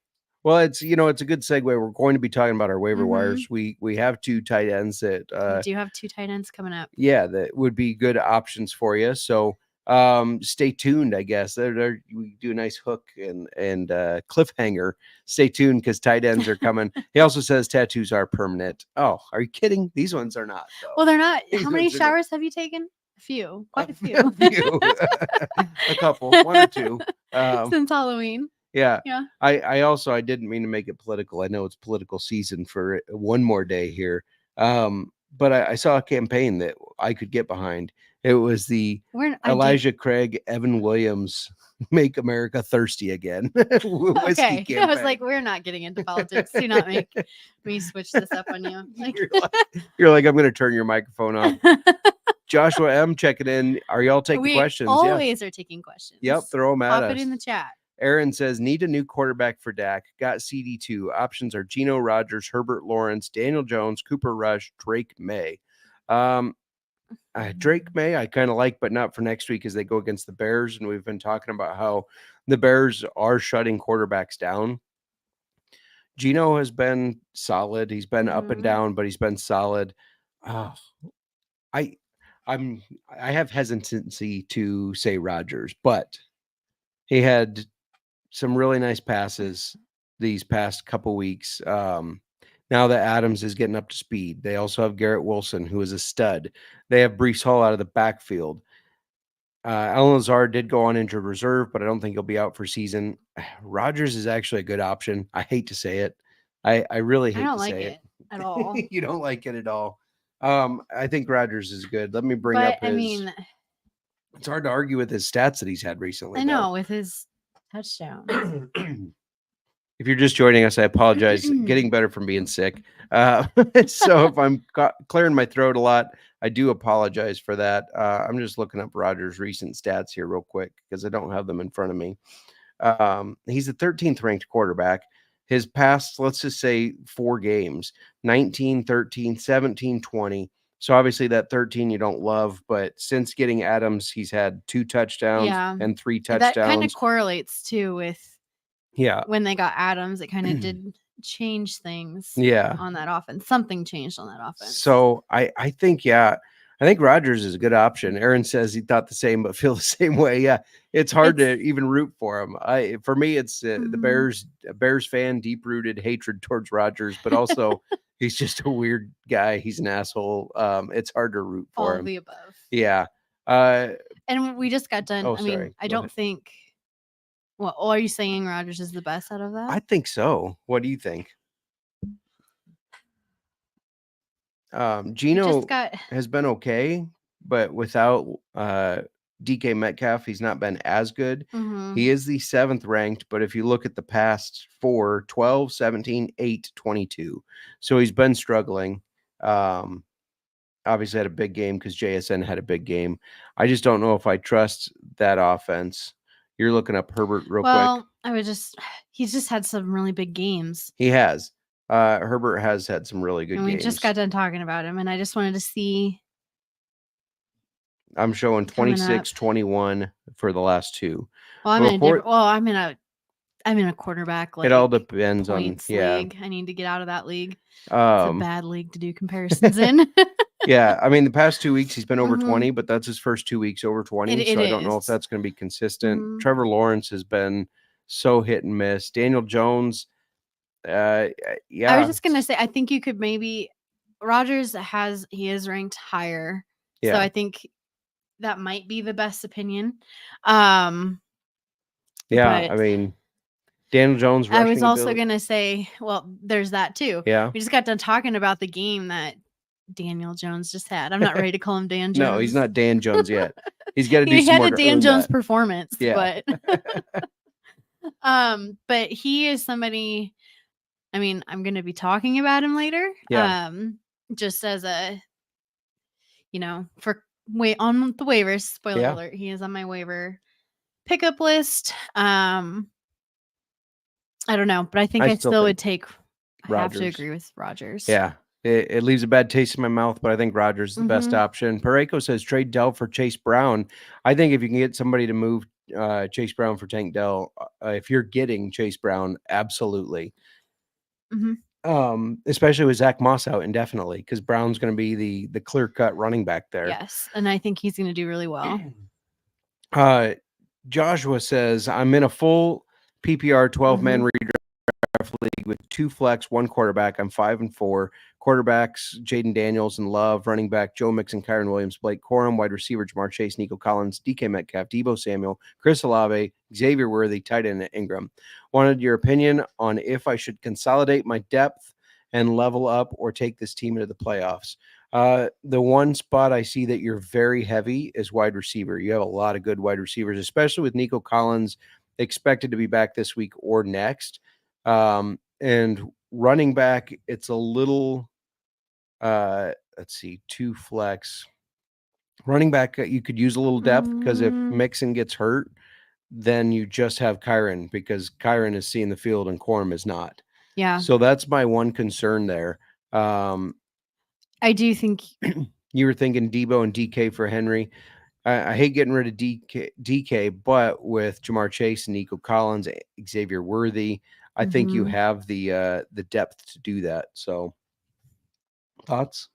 Well, it's a good segue. We're going to be talking about our waiver wires. We have 2 tight ends that we do have 2 tight ends coming up. Yeah, that would be good options for you. So stay tuned, I guess. We do a nice hook and cliffhanger. Stay tuned because tight ends are coming. He also says tattoos are permanent. Oh, are you kidding? These ones are not, though. Well, they're not. How many showers have you taken? A few. Quite a few. A couple. 1 or 2. Since Halloween. Yeah. I didn't mean to make it political. I know it's political season for one more day here. but I saw a campaign that I could get behind. It was the Elijah Craig, Evan Williams, Make America Thirsty Again. Whiskey Okay, campaign. I was like, we're not getting into politics. Do not make me switch this up on you. Like, you're like, I'm going to turn your microphone off. Joshua M checking in. Are y'all taking questions? We always are taking questions. Yep, throw them at us. Pop it in the chat. Aaron says, need a new quarterback for Dak. Got CD2. Options are Geno, Rodgers, Herbert Lawrence, Daniel Jones, Cooper Rush, Drake May. Drake May I kind of like, but not for next week as they go against the Bears. And we've been talking about how the Bears are shutting quarterbacks down. Geno has been solid. He's been up and down, but he's been solid. I have hesitancy to say Rodgers, but he had some really nice passes these past couple weeks. Now that Adams is getting up to speed, they also have Garrett Wilson, who is a stud. They have Breece Hall out of the backfield. Alan Lazard did go on injured reserve, but I don't think he'll be out for season. Rodgers is actually a good option. I hate to say it. I really hate to say it at all. You don't like it at all. I think Rodgers is good. Let me bring up his. It's hard to argue with his stats that he's had recently. I know, with his touchdown. If you're just joining us, I apologize. Getting better from being sick. So if I'm clearing my throat a lot, I do apologize for that. I'm just looking up Rodgers' recent stats here real quick because I don't have them in front of me. He's the 13th ranked quarterback. His past, let's just say 4 games, 19, 13, 17, 20. So obviously that 13 you don't love, but since getting Adams, he's had 2 touchdowns and 3 touchdowns. That kind of correlates too with when they got Adams. It kind of did change things on that offense. Something changed on that offense. So I think I think Rodgers is a good option. Aaron says he thought the same, but feel the same way. Yeah, it's hard to even root for him. For me, it's the Bears fan, deep rooted hatred towards Rodgers, but also he's just a weird guy. He's an asshole. It's hard to root for him. All of the above. Yeah. And we just got done. I don't think. Well, are you saying Rodgers is the best out of that? I think so. What do you think? Geno has been okay, but without DK Metcalf, he's not been as good. He is the 7th ranked, but if you look at the past 4, 12, 17, 8, 22. So he's been struggling. Obviously had a big game because JSN had a big game. I just don't know if I trust that offense. You're looking up Herbert real quick. He's just had some really big games. He has. Herbert has had some really good games. We just got done talking about him, and I just wanted to see. I'm showing 26, 21 for the last 2. Well, I'm in a quarterback. It all depends on league. I need to get out of that league. It's a bad league to do comparisons in. Yeah, I mean the past 2 weeks he's been over 20, but that's his first 2 weeks over 20. I don't know if that's going to be consistent. Trevor Lawrence has been so hit and miss. Daniel Jones. I was just gonna say, I think you could maybe Rodgers is ranked higher, so I think that might be the best opinion. I mean Daniel Jones. I was also gonna say, well, there's that too. Yeah, we just got done talking about the game that Daniel Jones just had. I'm not ready to call him Dan Jones. No, he's not Dan Jones yet. He's got to do. He some had more a to Dan earn Jones that. performance, but but he is somebody. I mean, I'm going to be talking about him later. Just as a, on the waivers. Spoiler alert, he is on my waiver pickup list. I don't know, but I think I still would take. I have to agree with Rodgers. Yeah, it leaves a bad taste in my mouth, but I think Rodgers is the best option. Pareko says trade Dell for Chase Brown. I think if you can get somebody to move Chase Brown for Tank Dell, if you're getting Chase Brown, absolutely. Especially with Zach Moss out indefinitely, because Brown's going to be the clear-cut running back there. Yes, and I think he's going to do really well. Joshua says, I'm in a full PPR 12-man redraft league with 2 flex, 1 quarterback. I'm 5-4. Quarterbacks, Jaden Daniels and Love. Running back, Joe Mixon, Kyron Williams, Blake Corum. Wide receiver, Jamar Chase, Nico Collins, DK Metcalf, Deebo Samuel, Chris Olave, Xavier Worthy, tight end Ingram. Wanted your opinion on if I should consolidate my depth and level up or take this team into the playoffs. The one spot I see that you're very heavy is wide receiver. You have a lot of good wide receivers, especially with Nico Collins expected to be back this week or next. And running back, it's a little, let's see, 2 flex. Running back, you could use a little depth because if Mixon gets hurt, then you just have Kyron because Kyron is seeing the field and Quorum is not. Yeah. So that's my one concern there. I do think you were thinking Debo and DK for Henry. I hate getting rid of DK, but with Jamar Chase and Nico Collins, Xavier Worthy, I think you have the depth to do that. So, thoughts?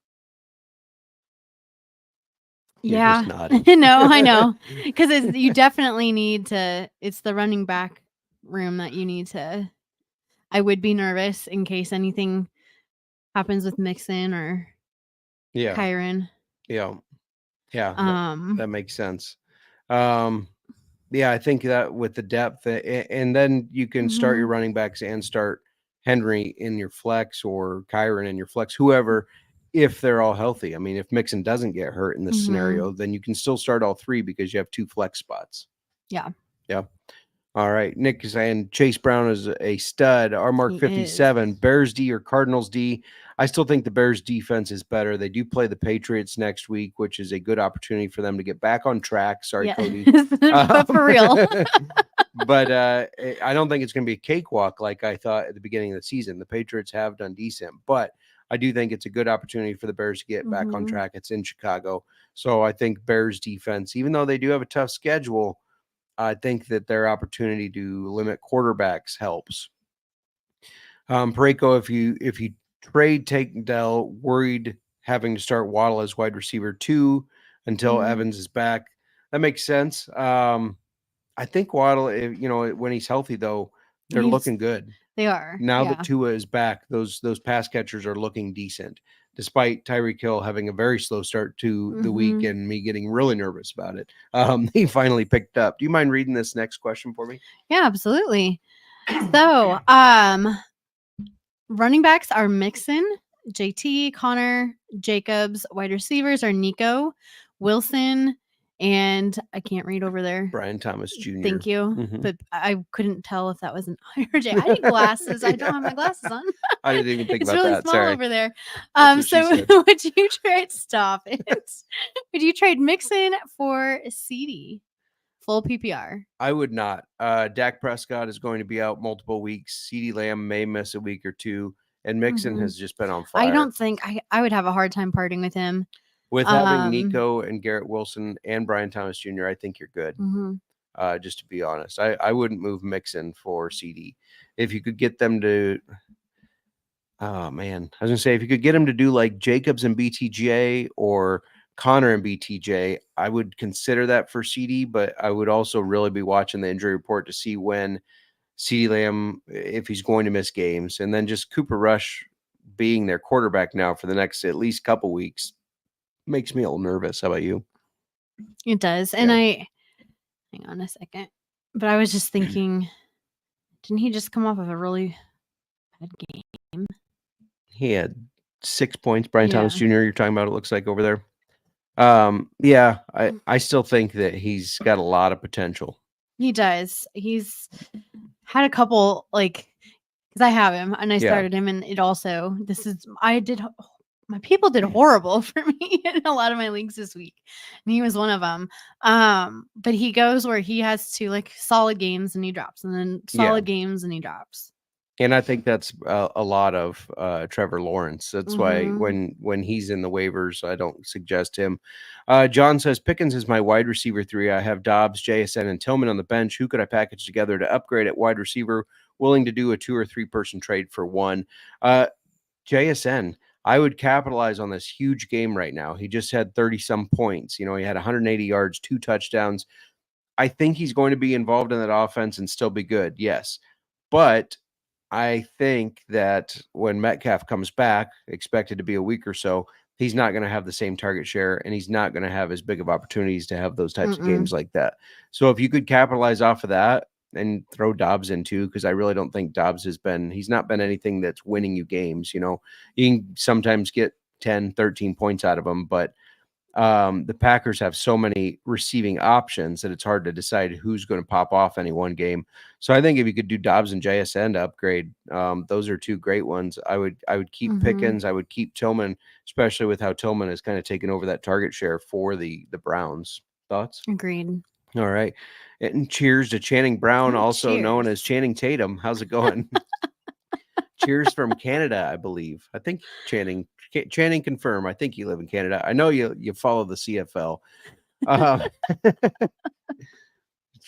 Yeah. No, I know. Because you definitely need to, it's the running back room that you need to, I would be nervous in case anything happens with Mixon or Kyron. Yeah. That makes sense. I think that with the depth, and then you can start your running backs and start Henry in your flex or Kyron in your flex, whoever, if they're all healthy. I mean, if Mixon doesn't get hurt in this scenario, then you can still start all 3 because you have 2 flex spots. Yeah. All right. Nick is saying Chase Brown is a stud. Our Mark 57, Bears D or Cardinals D. I still think the Bears defense is better. They do play the Patriots next week, which is a good opportunity for them to get back on track. Sorry, Cody. But for real. But I don't think it's going to be a cakewalk like I thought at the beginning of the season. The Patriots have done decent, but I do think it's a good opportunity for the Bears to get back on track. It's in Chicago. So I think Bears defense, even though they do have a tough schedule, I think that their opportunity to limit quarterbacks helps. Pareko, if you trade Tank Dell, worried having to start Waddle as wide receiver 2 until Evans is back. That makes sense. I think Waddle, when he's healthy though, they're looking good. They are. Now that Tua is back, those pass catchers are looking decent, despite Tyreek Hill having a very slow start to the week and me getting really nervous about it. He finally picked up. Do you mind reading this next question for me? Yeah, absolutely. So, running backs are Mixon, JT, Connor, Jacobs. Wide receivers are Nico, Wilson, and I can't read over there. Brian Thomas Jr. Thank you. But I couldn't tell if that was an I or J. I need glasses. I don't have my glasses on. I didn't even think it's about really that. small Sorry. over there. So would you trade stop it? Would you trade Mixon for CD? Full PPR. I would not. Dak Prescott is going to be out multiple weeks. CeeDee Lamb may miss a week or 2. And Mixon has just been on fire. I don't think I would have a hard time parting with him. With having Nico and Garrett Wilson and Brian Thomas Jr., I think you're good. Just to be honest. I wouldn't move Mixon for CD. If you could get them to oh man. I was gonna say if you could get him to do like Jacobs and BTJ or Connor and BTJ, I would consider that for CD, but I would also really be watching the injury report to see when CeeDee Lamb, if he's going to miss games, and then just Cooper Rush being their quarterback now for the next at least couple weeks makes me a little nervous. How about you? It does. And hang on a second. But I was just thinking, didn't he just come off of a really bad game? He had 6 points. Brian Thomas Jr. You're talking about, it looks like over there. I still think that he's got a lot of potential. He does. He's had a couple, because I have him and I started him, and it also, my people did horrible for me in a lot of my leagues this week, and he was one of them. But he goes where he has 2 solid games and he drops, and then solid games and he drops. And I think that's a lot of Trevor Lawrence. That's why when he's in the waivers, I don't suggest him. John says, Pickens is my wide receiver 3. I have Dobbs, JSN, and Tillman on the bench. Who could I package together to upgrade at wide receiver? Willing to do a 2 or 3 person trade for 1. JSN, I would capitalize on this huge game right now. He just had 30-some points. He had 180 yards, 2 touchdowns. I think he's going to be involved in that offense and still be good, yes. But I think that when Metcalf comes back, expected to be a week or so, he's not going to have the same target share, and he's not going to have as big of opportunities to have those types of games like that. So if you could capitalize off of that and throw Dobbs in too, because I really don't think Dobbs he's not been anything that's winning you games. You can sometimes get 10, 13 points out of them. But the Packers have so many receiving options that it's hard to decide who's going to pop off any one game. So I think if you could do Dobbs and JSN to upgrade, those are two great ones. I would keep Pickens. I would keep Tillman, especially with how Tillman has kind of taken over that target share for the Browns. Thoughts? Agreed. All right. And cheers to Channing Brown, also known as Channing Tatum. How's it going? Cheers from Canada, I believe. I think Channing confirm. I think you live in Canada. I know you follow the CFL.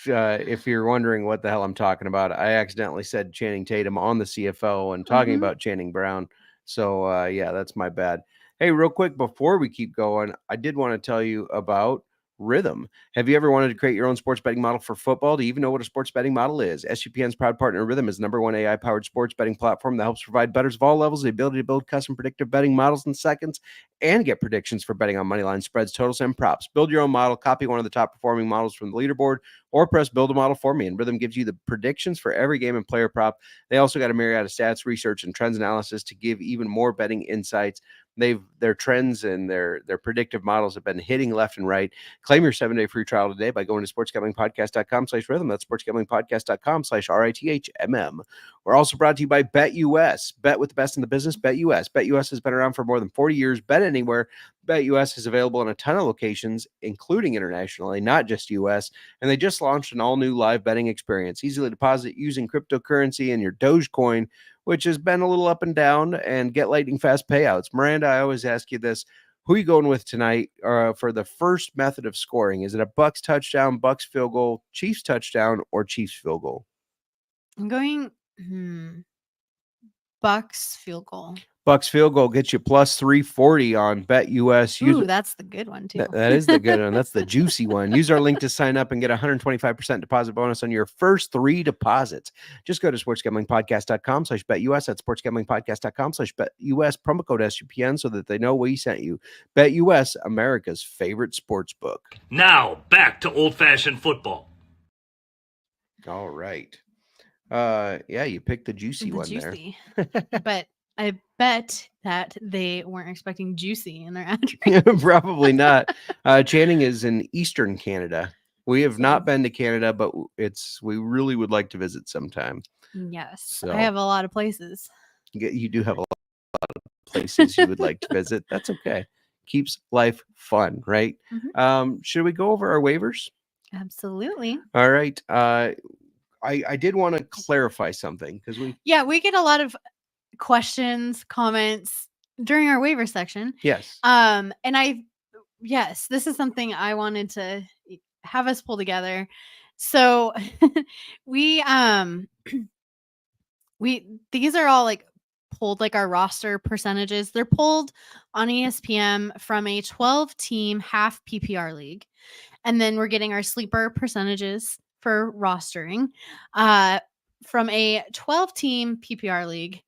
If you're wondering what the hell I'm talking about, I accidentally said Channing Tatum on the CFL and talking about Channing Brown. So yeah, that's my bad. Hey, real quick before we keep going, I did want to tell you about Rhythm. Have you ever wanted to create your own sports betting model for football? Do you even know what a sports betting model is? SGPN's proud partner Rhythm is the #1 AI-powered sports betting platform that helps provide bettors of all levels the ability to build custom predictive betting models in seconds and get predictions for betting on money line spreads, totals, and props. Build your own model, copy one of the top performing models from the leaderboard, or press build a model for me, and Rhythm gives you the predictions for every game and player prop. They also got a myriad of stats, research, and trends analysis to give even more betting insights. Their trends and their predictive models have been hitting left and right. Claim your 7-day free trial today by going to sportsgamblingpodcast.com/rhythm. That's sportsgamblingpodcast.com/RITHMM. We're also brought to you by BetUS. Bet with the best in the business. BetUS. BetUS has been around for more than 40 years. Bet anywhere. BetUS is available in a ton of locations, including internationally, not just US. And they just launched an all-new live betting experience. Easily deposit using cryptocurrency and your Dogecoin, which has been a little up and down, and get lightning fast payouts. Miranda, I always ask you this. Who are you going with tonight for the first method of scoring? Is it a Bucks touchdown, Bucks field goal, Chiefs touchdown, or Chiefs field goal? I'm going Bucks field goal. Bucks field goal gets you plus 340 on BetUS. Ooh, that's the good one too. That is the good one. That's the juicy one. Use our link to sign up and get 125% deposit bonus on your first 3 deposits. Just go to sportsgamblingpodcast.com/BetUS. That's sportsgamblingpodcast.com/BetUS. Promo code SGPN so that they know we sent you. BetUS, America's favorite sports book. Now, back to old-fashioned football. All right. Yeah, you picked the juicy one there. But I bet that they weren't expecting juicy in their address. Probably not. Channing is in Eastern Canada. We have not been to Canada, but we really would like to visit sometime. Yes. So, I have a lot of places. You do have a lot of places you would like to visit. That's okay. Keeps life fun, right? Should we go over our waivers? Absolutely. All right. I did want to clarify something because we get a lot of questions, comments during our waiver section. Yes. This is something I wanted to have us pull together. So these are all like pulled like our roster percentages. They're pulled on ESPN from a 12-team half PPR league. And then we're getting our sleeper percentages for rostering from a 12-team PPR league.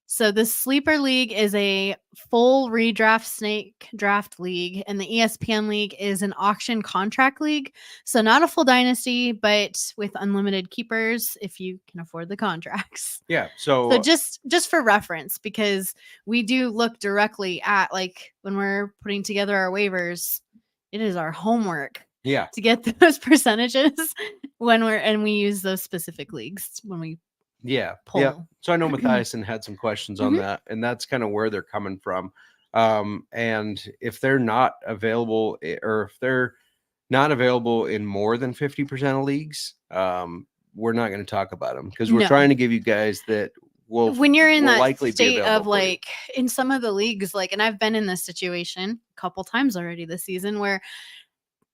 So the sleeper league is a full redraft snake draft league, and the ESPN league is an auction contract league. So not a full dynasty, but with unlimited keepers if you can afford the contracts. Yeah. So just for reference, because we do look directly at, like, when we're putting together our waivers, it is our homework. Yeah. To get those percentages we use those specific leagues when we pull. Yeah. So I know Matthiasen had some questions on that, and that's kind of where they're coming from. And if they're not available, or if they're not available in more than 50% of leagues, we're not going to talk about them because we're trying to give you guys that will. When you're in that state of like in some of the leagues, like, and I've been in this situation a couple times already this season where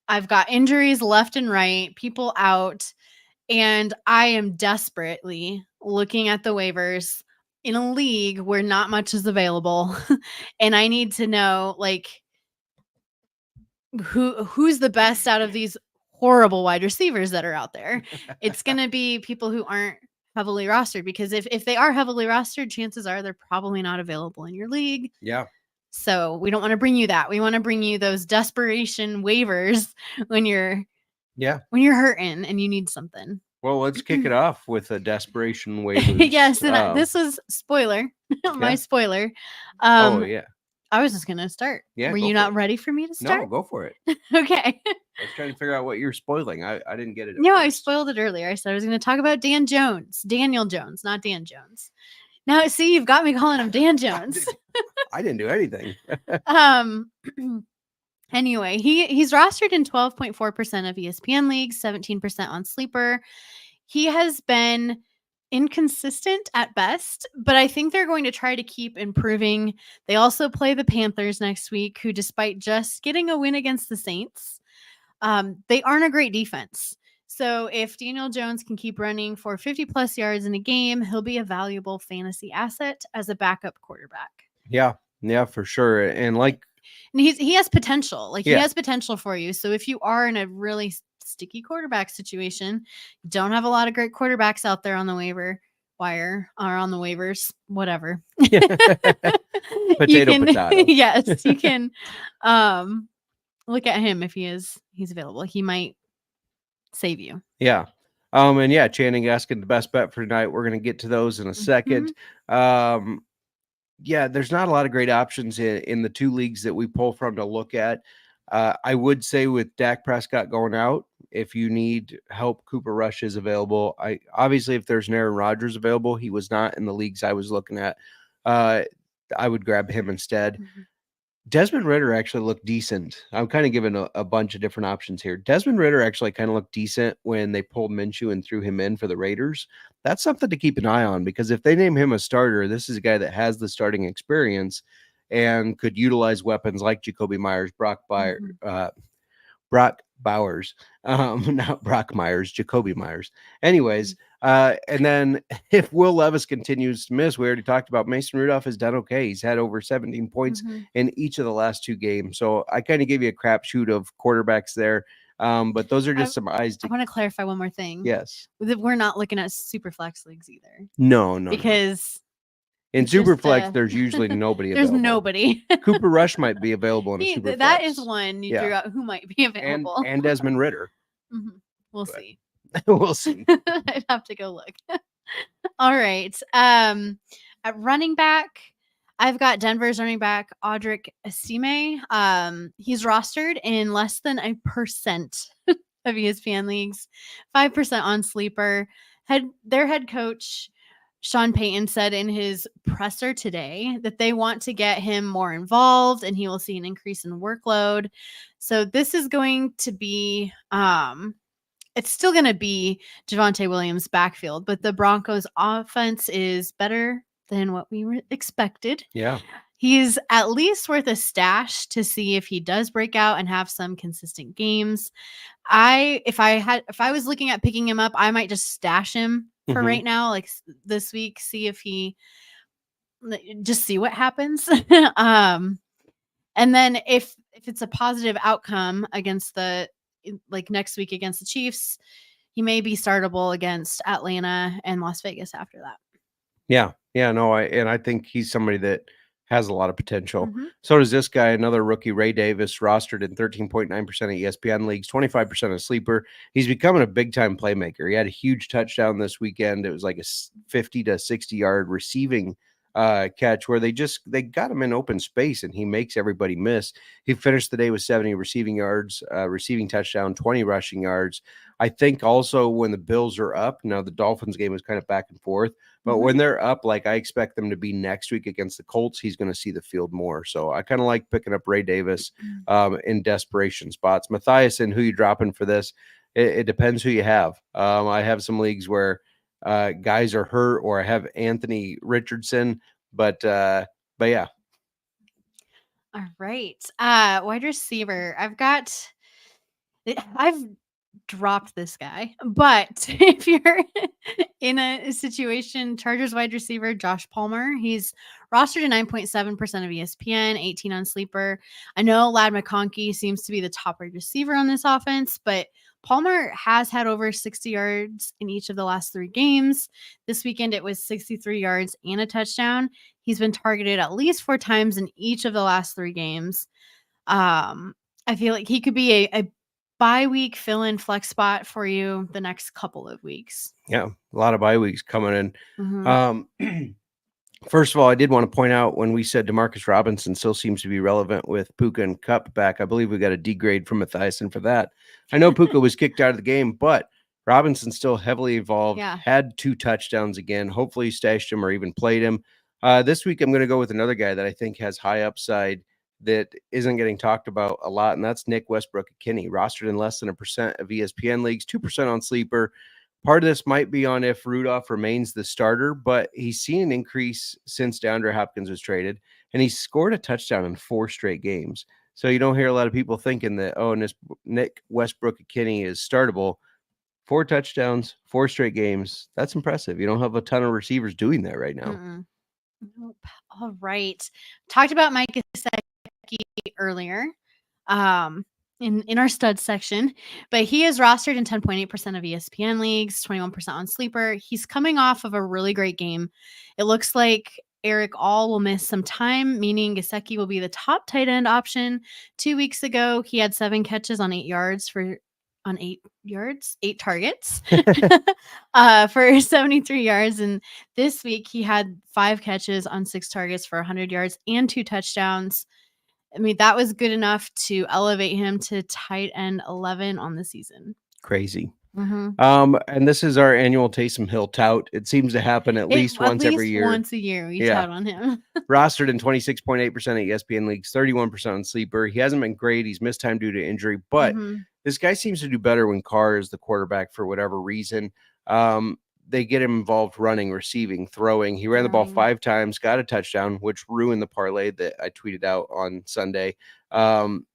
I've got injuries left and right, people out, and I am desperately looking at the waivers in a league where not much is available. And I need to know, like, who's the best out of these horrible wide receivers that are out there. It's going to be people who aren't heavily rostered, because if they are heavily rostered, chances are they're probably not available in your league. Yeah. So we don't want to bring you that. We want to bring you those desperation waivers when you're hurting and you need something. Well, let's kick it off with a desperation waivers. Yes, and this was spoiler, my spoiler. I was just gonna start. Yeah, Were go you for not it. ready for me to No, start? go for it. Okay. I was trying to figure out what you're spoiling. I didn't get it. No, I first. spoiled it earlier. I said I was going to talk about Daniel Jones, not Dan Jones. Now, see, you've got me calling him Dan Jones. I didn't do anything. Anyway, he's rostered in 12.4% of ESPN leagues, 17% on Sleeper. He has been inconsistent at best, but I think they're going to try to keep improving. They also play the Panthers next week, who, despite just getting a win against the Saints, they aren't a great defense. So if Daniel Jones can keep running for 50 plus yards in a game, he'll be a valuable fantasy asset as a backup quarterback. Yeah, for sure. And like, And he has potential. Like, he Yeah. has potential for you. So if you are in a really sticky quarterback situation, don't have a lot of great quarterbacks out there on the waiver wire or on the waivers, whatever. Potato. Yes, you can look at him if he's available. He might save you. Yeah. And yeah, Channing asking the best bet for tonight. We're going to get to those in a second. Yeah, there's not a lot of great options in the two leagues that we pull from to look at. I would say with Dak Prescott going out, if you need help, Cooper Rush is available. Obviously, if there's an Aaron Rodgers available, he was not in the leagues I was looking at. I would grab him instead. Desmond Ridder actually looked decent. I'm kind of giving a bunch of different options here. Desmond Ridder actually kind of looked decent when they pulled Minshew and threw him in for the Raiders. That's something to keep an eye on, because if they name him a starter, this is a guy that has the starting experience and could utilize weapons like Jacoby Myers, Brock Bowers, not Brock Myers, Jacoby Myers. Anyways, and then if Will Levis continues to miss, we already talked about Mason Rudolph has done okay. He's had over 17 points in each of the last two games. So I kind of gave you a crapshoot of quarterbacks there. But those are just some eyes. I want to clarify one more thing. Yes. We're not looking at super flex leagues either. No. Because in Superflex, there's usually nobody there's available. nobody. Cooper Rush might be available in a Superflex. That is one you threw out who might be available. And Desmond Ridder. We'll see. We'll see. I'd have to go look. All right. At running back, I've got Denver's running back, Audric Estime. He's rostered in less than 1% of ESPN leagues, 5% on Sleeper. Their head coach, Sean Payton, said in his presser today that they want to get him more involved and he will see an increase in workload. So this is going to be it's still going to be Javonte Williams' backfield, but the Broncos' offense is better than what we expected. Yeah. He's at least worth a stash to see if he does break out and have some consistent games. If I was looking at picking him up, I might just stash him for right now, like this week, see if he just see what happens. And then if it's a positive outcome against next week against the Chiefs, he may be startable against Atlanta and Las Vegas after that. Yeah. No, I think he's somebody that has a lot of potential. So does this guy, another rookie, Ray Davis, rostered in 13.9% of ESPN leagues, 25% of Sleeper. He's becoming a big-time playmaker. He had a huge touchdown this weekend. It was like a 50 to 60-yard receiving catch where they got him in open space and he makes everybody miss. He finished the day with 70 receiving yards, receiving touchdown, 20 rushing yards. I think also when the Bills are up, now the Dolphins game is kind of back and forth, but when they're up, like I expect them to be next week against the Colts, he's going to see the field more. So I kind of like picking up Ray Davis in desperation spots. Mathiasen, who you dropping for this? It depends who you have. I have some leagues where guys are hurt, or I have Anthony Richardson, but yeah. All right. Wide receiver. I've dropped this guy, but if you're in a situation, Chargers wide receiver Josh Palmer, he's rostered at 9.7% of ESPN, 18 on Sleeper. I know Ladd McConkey seems to be the top wide receiver on this offense, but Palmer has had over 60 yards in each of the last 3 games. This weekend, it was 63 yards and a touchdown. He's been targeted at least 4 times in each of the last 3 games. I feel like he could be a bye-week fill-in flex spot for you the next couple of weeks. Yeah, a lot of bye weeks coming in. First of all, I did want to point out when we said Demarcus Robinson still seems to be relevant with Puka and Cup back, I believe we got a D grade from Mathiasen for that. I know Puka was kicked out of the game, but Robinson still heavily involved, had 2 touchdowns again. Hopefully you stashed him or even played him. This week, I'm going to go with another guy that I think has high upside that isn't getting talked about a lot, and that's Nick Westbrook-Ikhine, rostered in less than 1% of ESPN leagues, 2% on Sleeper. Part of this might be on if Rudolph remains the starter, but he's seen an increase since DeAndre Hopkins was traded, and he's scored a touchdown in 4 straight games. So you don't hear a lot of people thinking that, Nick Westbrook-Ikhine is startable. 4 touchdowns, 4 straight games. That's impressive. You don't have a ton of receivers doing that right now. Nope. All right. Talked about Mike Gesicki earlier. In our stud section, but he is rostered in 10.8% of ESPN leagues, 21% on Sleeper. He's coming off of a really great game. It looks like Eric All will miss some time, meaning Gesicki will be the top tight end option. 2 weeks ago, he had 7 catches on 8 targets for 73 yards. And this week he had 5 catches on 6 targets for 100 yards and 2 touchdowns. I mean, that was good enough to elevate him to tight end 11 on the season. Crazy. Mm-hmm. And this is our annual Taysom Hill tout. It seems to happen at least once every year. Once a year, we tout on him. Rostered in 26.8% of ESPN leagues, 31% on Sleeper. He hasn't been great. He's missed time due to injury, but this guy seems to do better when Carr is the quarterback for whatever reason. They get him involved running, receiving, throwing. He ran the ball 5 times, got a touchdown, which ruined the parlay that I tweeted out on Sunday.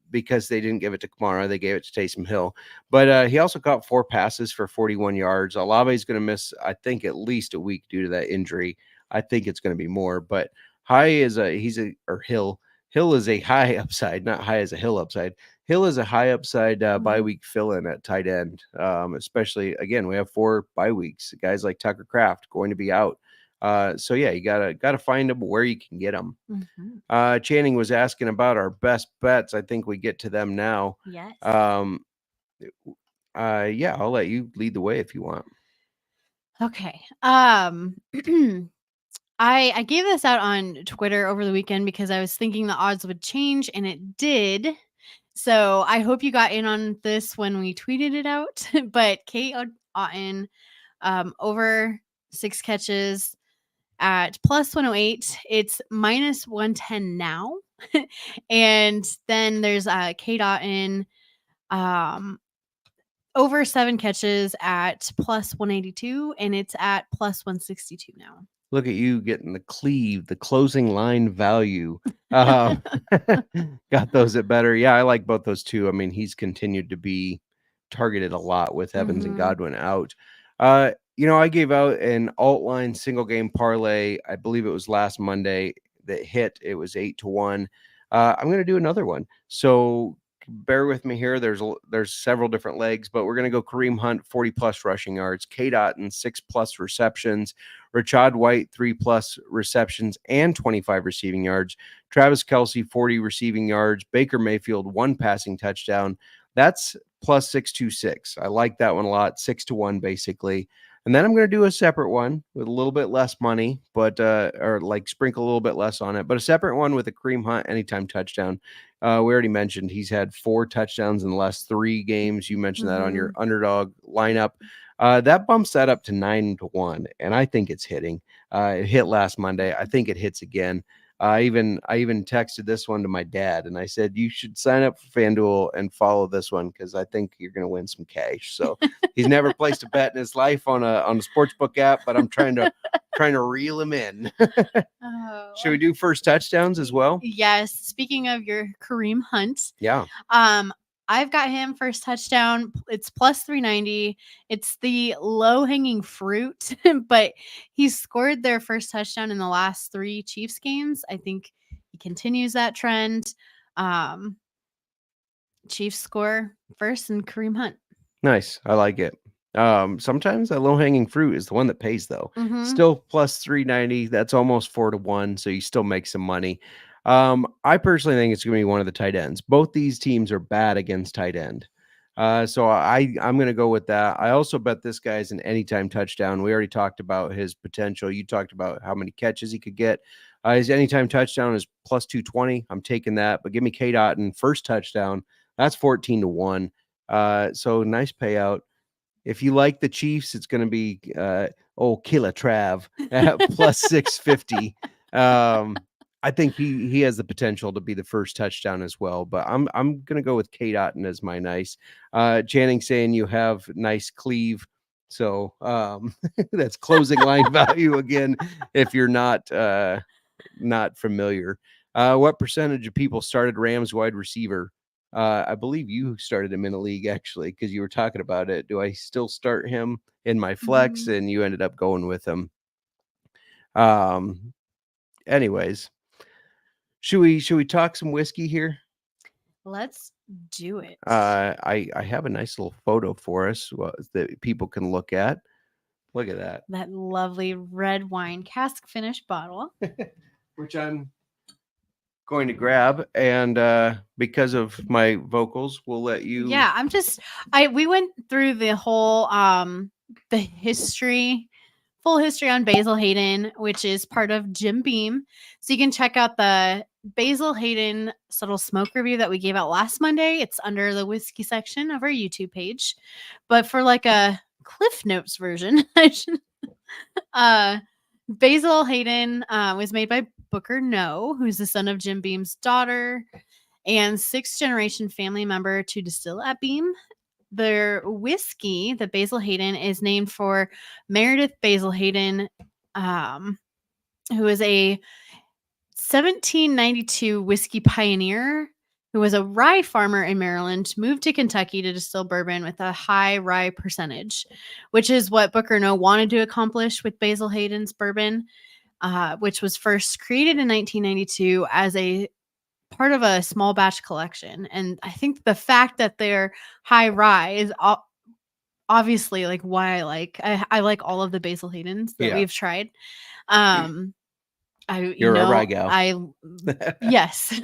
Because they didn't give it to Kamara, they gave it to Taysom Hill. But he also caught 4 passes for 41 yards. Olave is going to miss, I think, at least a week due to that injury. I think it's going to be more. But Hill is a high upside, not high as a Hill upside. Hill is a high upside bye week fill-in at tight end. Especially, again, we have 4 bye weeks. Guys like Tucker Kraft going to be out. So yeah, you gotta find them where you can get them. Channing was asking about our best bets. I think we get to them now. Yes. Yeah, I'll let you lead the way if you want. Okay. I gave this out on Twitter over the weekend because I was thinking the odds would change, and it did. So I hope you got in on this when we tweeted it out. But Kate Otten, over 6 catches at plus 108. It's minus 110 now. And then there's Kate Otten, over 7 catches at plus 182, and it's at plus 162 now. Look at you getting the closing line value. Got those at better. Yeah, I like both those two. I mean, he's continued to be targeted a lot with Evans and Godwin out. I gave out an alt line single game parlay. I believe it was last Monday that hit. It was 8-1. I'm going to do another one. So bear with me here. There's several different legs, but we're going to go Kareem Hunt, 40+ rushing yards, Kate Otten, 6+ receptions, Rashad White, 3+ receptions and 25 receiving yards, Travis Kelce, 40 receiving yards, Baker Mayfield, 1 passing touchdown. That's plus 626. I like that one a lot. 6-1 basically. And then I'm going to do a separate one with a little bit less money, but or like sprinkle a little bit less on it, but a separate one with a Kareem Hunt anytime touchdown. We already mentioned he's had 4 touchdowns in the last 3 games. You mentioned that on your underdog lineup. That bumps that up to 9-1, and I think it's hitting. It hit last Monday. I think it hits again. I even texted this one to my dad, and I said, you should sign up for FanDuel and follow this one because I think you're going to win some cash. So he's never placed a bet in his life on a sportsbook app, but I'm trying to reel him in. Should we do first touchdowns as well? Yes. Speaking of your Kareem Hunt. Yeah. I've got him first touchdown. It's plus 390. It's the low-hanging fruit, but he scored their first touchdown in the last 3 Chiefs games. I think he continues that trend. Chiefs score first and Kareem Hunt. Nice. I like it. Sometimes that low-hanging fruit is the one that pays, though. Still plus 390. That's almost 4-1, so you still make some money. I personally think it's going to be one of the tight ends. Both these teams are bad against tight end. So I'm going to go with that. I also bet this guy's an anytime touchdown. We already talked about his potential. You talked about how many catches he could get. His anytime touchdown is plus 220. I'm taking that, but give me K. Dotton first touchdown. That's 14-1. So nice payout. If you like the Chiefs, it's going to be Killer Trav at plus 650. I think he has the potential to be the first touchdown as well, but I'm going to go with K. Dotton as my nice. Channing saying you have nice cleave. So that's closing line value again if you're not familiar. What percentage of people started Rams wide receiver? I believe you started him in a league actually because you were talking about it. Do I still start him in my flex? Mm-hmm. And you ended up going with him. Anyways, should we talk some whiskey here? Let's do it. I have a nice little photo for us that people can look at. Look at that. That lovely red wine cask finish bottle. Which I'm going to grab, and because of my vocals, we'll let you. Yeah, we went through the whole the history, full history on Basil Hayden, which is part of Jim Beam. So you can check out the Basil Hayden subtle smoke review that we gave out last Monday. It's under the whiskey section of our YouTube page. But for like a Cliff Notes version, Basil Hayden was made by Booker No, who's the son of Jim Beam's daughter and sixth generation family member to distill at Beam. Their whiskey, the Basil Hayden, is named for Meredith Basil Hayden, who is a 1792 whiskey pioneer who was a rye farmer in Maryland, moved to Kentucky to distill bourbon with a high rye percentage, which is what Booker No wanted to accomplish with Basil Hayden's bourbon, which was first created in 1992 as a part of a small batch collection. And I think the fact that they're high rye is obviously like why I like all of the Basil Haydens that we've tried. You're a rye gal. Yes.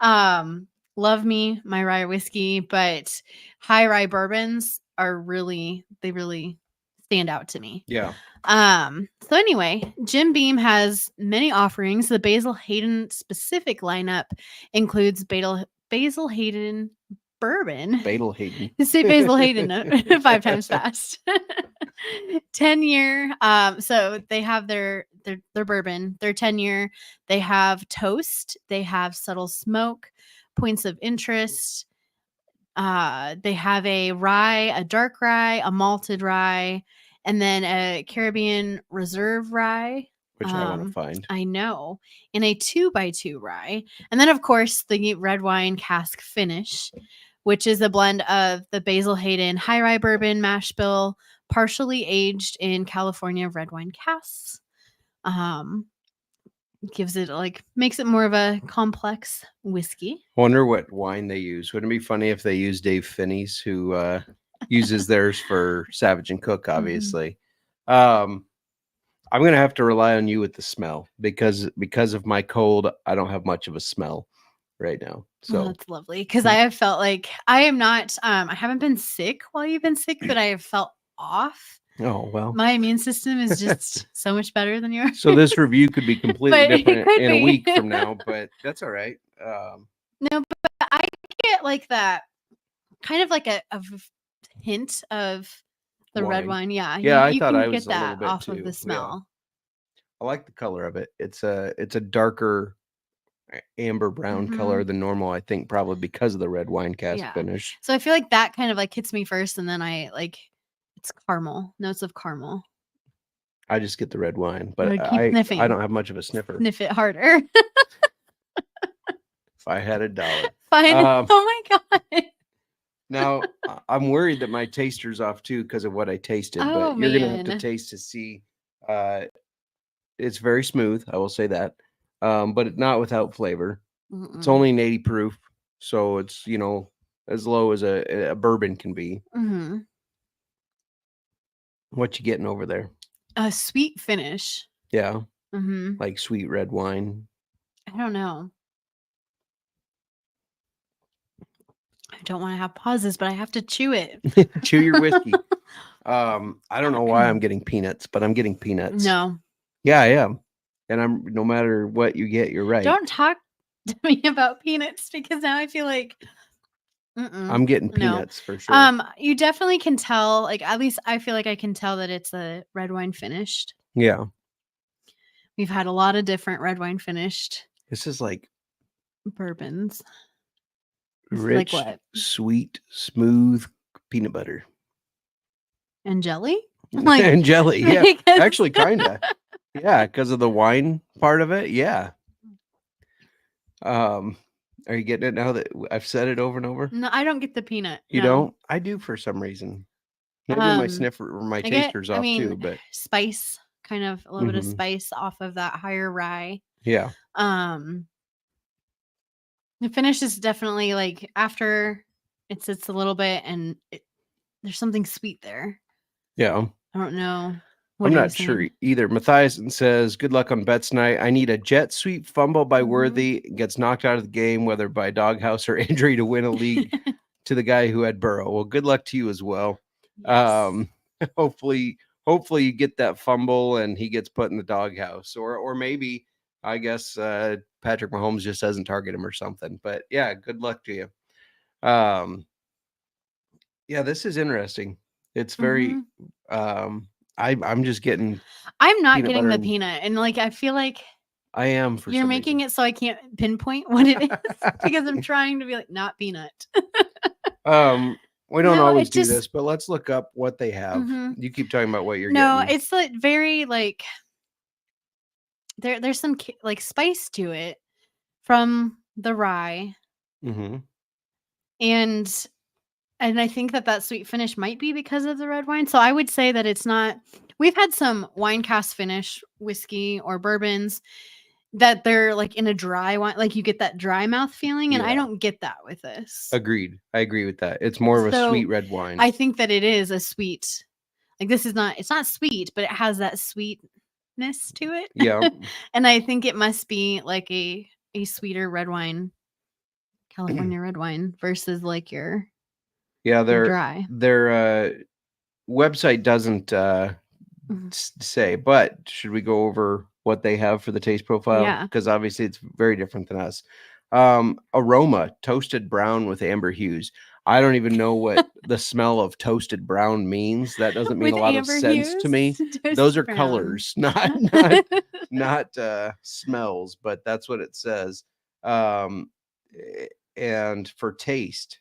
Love me my rye whiskey, but high rye bourbons they really stand out to me. Yeah. So anyway, Jim Beam has many offerings. The Basil Hayden specific lineup includes Basil Hayden bourbon. Basil Hayden. Say Basil Hayden 5 times fast. 10-year. So they have their bourbon, their 10-year. They have toast. They have subtle smoke, points of interest. They have a rye, a dark rye, a malted rye, and then a Caribbean Reserve rye. Which I want to find. I know. In a 2x2 rye. And then, of course, the red wine cask finish, which is a blend of the Basil Hayden high rye bourbon mash bill, partially aged in California red wine casks. Gives it makes it more of a complex whiskey. Wonder what wine they use. Wouldn't it be funny if they use Dave Finney's, who uses theirs for Savage and Cook, obviously. I'm gonna have to rely on you with the smell because of my cold. I don't have much of a smell right now. So that's lovely because I have felt like I am not. I haven't been sick while you've been sick, but I have felt off. Oh, well. My immune system is just so much better than yours. So this review could be completely different in a week from now, but that's all right. No, but I get like that kind of like a hint of the red wine. Yeah. Yeah, I you thought can I was get a little that bit off too. of the smell. Yeah. I like the color of it. It's a darker amber brown color than normal, I think, probably because of the red wine cask finish. So I feel like that kind of hits me first, and then it's caramel, notes of caramel. I just get the red wine, but I don't have much of a sniffer. Sniff it harder. If I had $1. Fine. Oh my God. Now, I'm worried that my taster's off too because of what I tasted, but you're going to have to taste to see. It's very smooth, I will say that, but not without flavor. It's only an 80 proof, so it's, as low as a bourbon can be. Mm-hmm. What you getting over there? A sweet finish. Yeah. Mm-hmm. Like sweet red wine. I don't know. don't want to have pauses, but I have to chew it. Chew your whiskey. I don't know why I'm getting peanuts, but I'm getting peanuts. No. Yeah, I am. And I'm no matter what you get, you're right. Don't talk to me about peanuts because now I feel like I'm getting peanuts for sure. You definitely can tell, like at least I feel like I can tell that it's a red wine finished. Yeah. We've had a lot of different red wine finished This is like bourbons. rich, like what? sweet, smooth peanut butter. And jelly? And jelly. Yeah. Because- Actually, kind of. Yeah, because of the wine part of it. Yeah. Are you getting it now that I've said it over and over? No, I don't get the peanut. You no. don't? I do for some reason. Maybe my sniffer or my I get- taster's I off mean, too, but spice, kind of a little bit of Mhm. spice off of that higher rye. yeah. The finish is definitely like after it sits a little bit and there's something sweet there. Yeah. I don't know. I'm not sure either. Matthias says, good luck on bets night. I need a jet sweep fumble by Mhm. Worthy, gets knocked out of the game, whether by doghouse or injury to win a league to the guy who had Burrow. Well, good luck to you as well. Yes. Hopefully you get that fumble and he gets put in the doghouse, or maybe I guess Patrick Mahomes just doesn't target him or something. But yeah, good luck to you. Yeah, this is interesting. It's very I'm just getting I'm not peanut getting butter the and- peanut, and like I feel like I am for you're some making reason. it so I can't pinpoint what it is because I'm trying to be like not peanut. We don't No, always it do just- this, but let's look up what they have. Mhm. You keep talking about what you're No, getting. it's like very like there's some like spice to it from the rye, Mm-hmm. and I think that sweet finish might be because of the red wine. So I would say that it's not. We've had some wine cast finish whiskey or bourbons that they're like in a dry wine, like you get that dry mouth feeling, and I Yeah. don't get that with this. Agreed. I agree with that. It's more of a So, sweet red wine. I think that it is a sweet. Like this is not. It's not sweet, but it has that sweetness to it. Yeah. And I think it must be like a sweeter red wine, California red wine versus like your Yeah, dry. their website doesn't Mhm. say, but should we go over what they have for the taste profile? Yeah. Because obviously it's very different than us. Aroma, toasted brown with amber hues. I don't even know what the smell of toasted brown means. That doesn't mean With a lot of amber sense to me. hues? Those are Toasted brown. colors, not smells, but that's what it says. And for taste,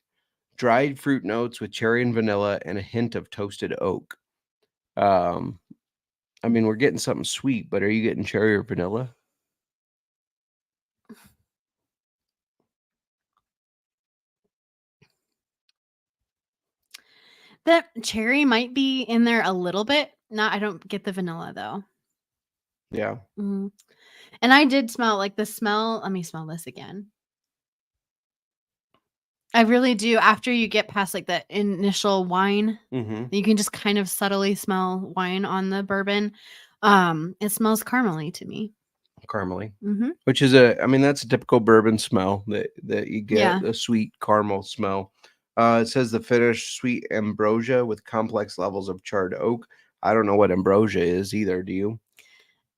dried fruit notes with cherry and vanilla and a hint of toasted oak. I mean, we're getting something sweet, but are you getting cherry or vanilla? The cherry might be in there a little bit. I don't get the vanilla though. Yeah. Mhm. And I did smell like the smell. Let me smell this again. I really do. After you get past like that initial wine, Mm-hmm. you can just kind of subtly smell wine on the bourbon. It smells caramely to me. Caramely, Mm-hmm. which is that's a typical bourbon smell that you get, Yeah. a sweet caramel smell. It says the finish sweet ambrosia with complex levels of charred oak. I don't know what ambrosia is either. Do you?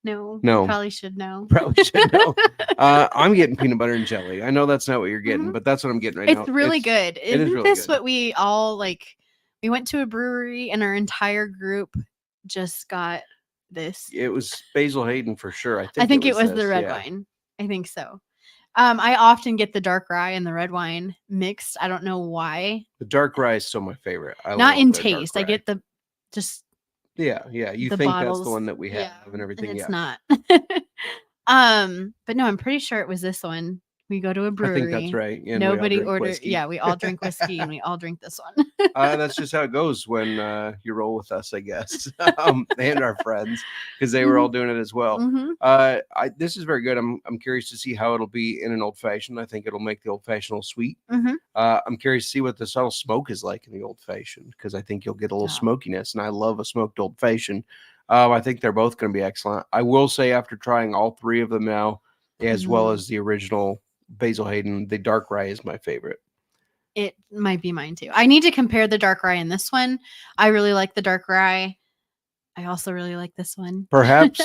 No. No. You probably should know. Probably should know. I'm getting peanut butter and jelly. I know that's not what you're getting, Mhm. but that's what I'm getting right now. It's really good. It is Isn't really this good. what we all like? We went to a brewery and our entire group just got this. It was Basil Hayden for sure. I think it was this, the red yeah. wine. I think so. I often get the dark rye and the red wine mixed. I don't know why. The dark rye is still my favorite. I Not love in the dark taste. I rye. get the just Yeah. You the think bottles. that's the one that we have Yeah, and everything. it's Yeah. not. But no, I'm pretty sure it was this one. We go to a I brewery. think that's right. And we all Nobody drink ordered. whiskey. Yeah, we all drink whiskey and we all drink this one. That's just how it goes when you roll with us, I guess, and our friends, because they were all doing it as well. Mhm. This is very good. I'm curious to see how it'll be in an old fashioned. I think it'll make the old fashioned a little sweet. Mhm. I'm curious to see what the subtle smoke is like in the old fashioned, because I think you'll get a little Yeah. smokiness, and I love a smoked old fashioned. I think they're both going to be excellent. I will say, after trying all three of them now, as well Mhm. as the original Basil Hayden, the dark rye is my favorite. it might be mine too. I need to compare the dark rye and this one. I really like the dark rye. I also really like this one. Perhaps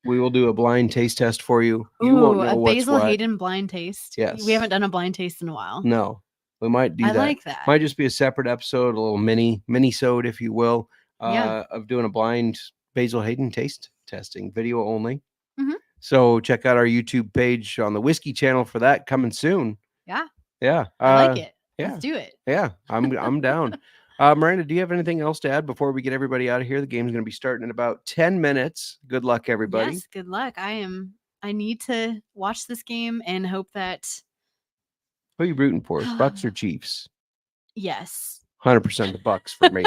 we will do a blind taste test for you. You won't Ooh, know a what's Basil what. Hayden blind taste. Yes. We haven't done a blind taste in a while. No, we might do I that. like that. Might just be a separate episode, a little mini-sode, if you will, of doing a blind Basil Hayden taste testing, video only. Mhm. So check out our YouTube page on the Whiskey channel for that coming soon. Yeah. Yeah. I like it. Yeah. Let's do it. Yeah, I'm down. Miranda, do you have anything else to add before we get everybody out of here? The game's going to be starting in about 10 minutes. Good luck, everybody. Yes, good luck. I need to watch this game and hope that Who are you rooting for? Bucks or Chiefs? yes. 100% the Bucks for me.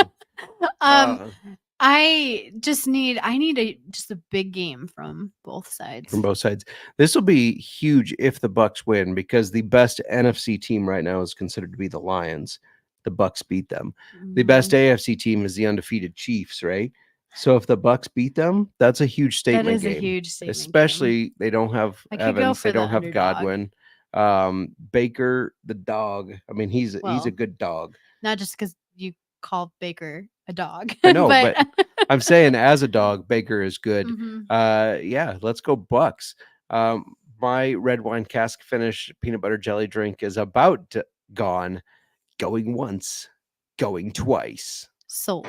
I need just a big game from both sides. From both sides. This will be huge if the Bucks win, because the best NFC team right now is considered to be the Lions. The Bucks beat them. The best AFC team is the undefeated Chiefs, right? So if the Bucks beat them, that's a huge statement That is game. a huge statement. Especially they don't have I could go Evans, for they don't the have underdog. Godwin. Baker, the dog. I mean, he's a Well, good dog. Not just because you call Baker a dog. I know, but I'm saying as a dog, Baker is good. Mhm. Yeah, let's go Bucks. My red wine cask finish peanut butter jelly drink is about gone. Going once, going twice. Sold.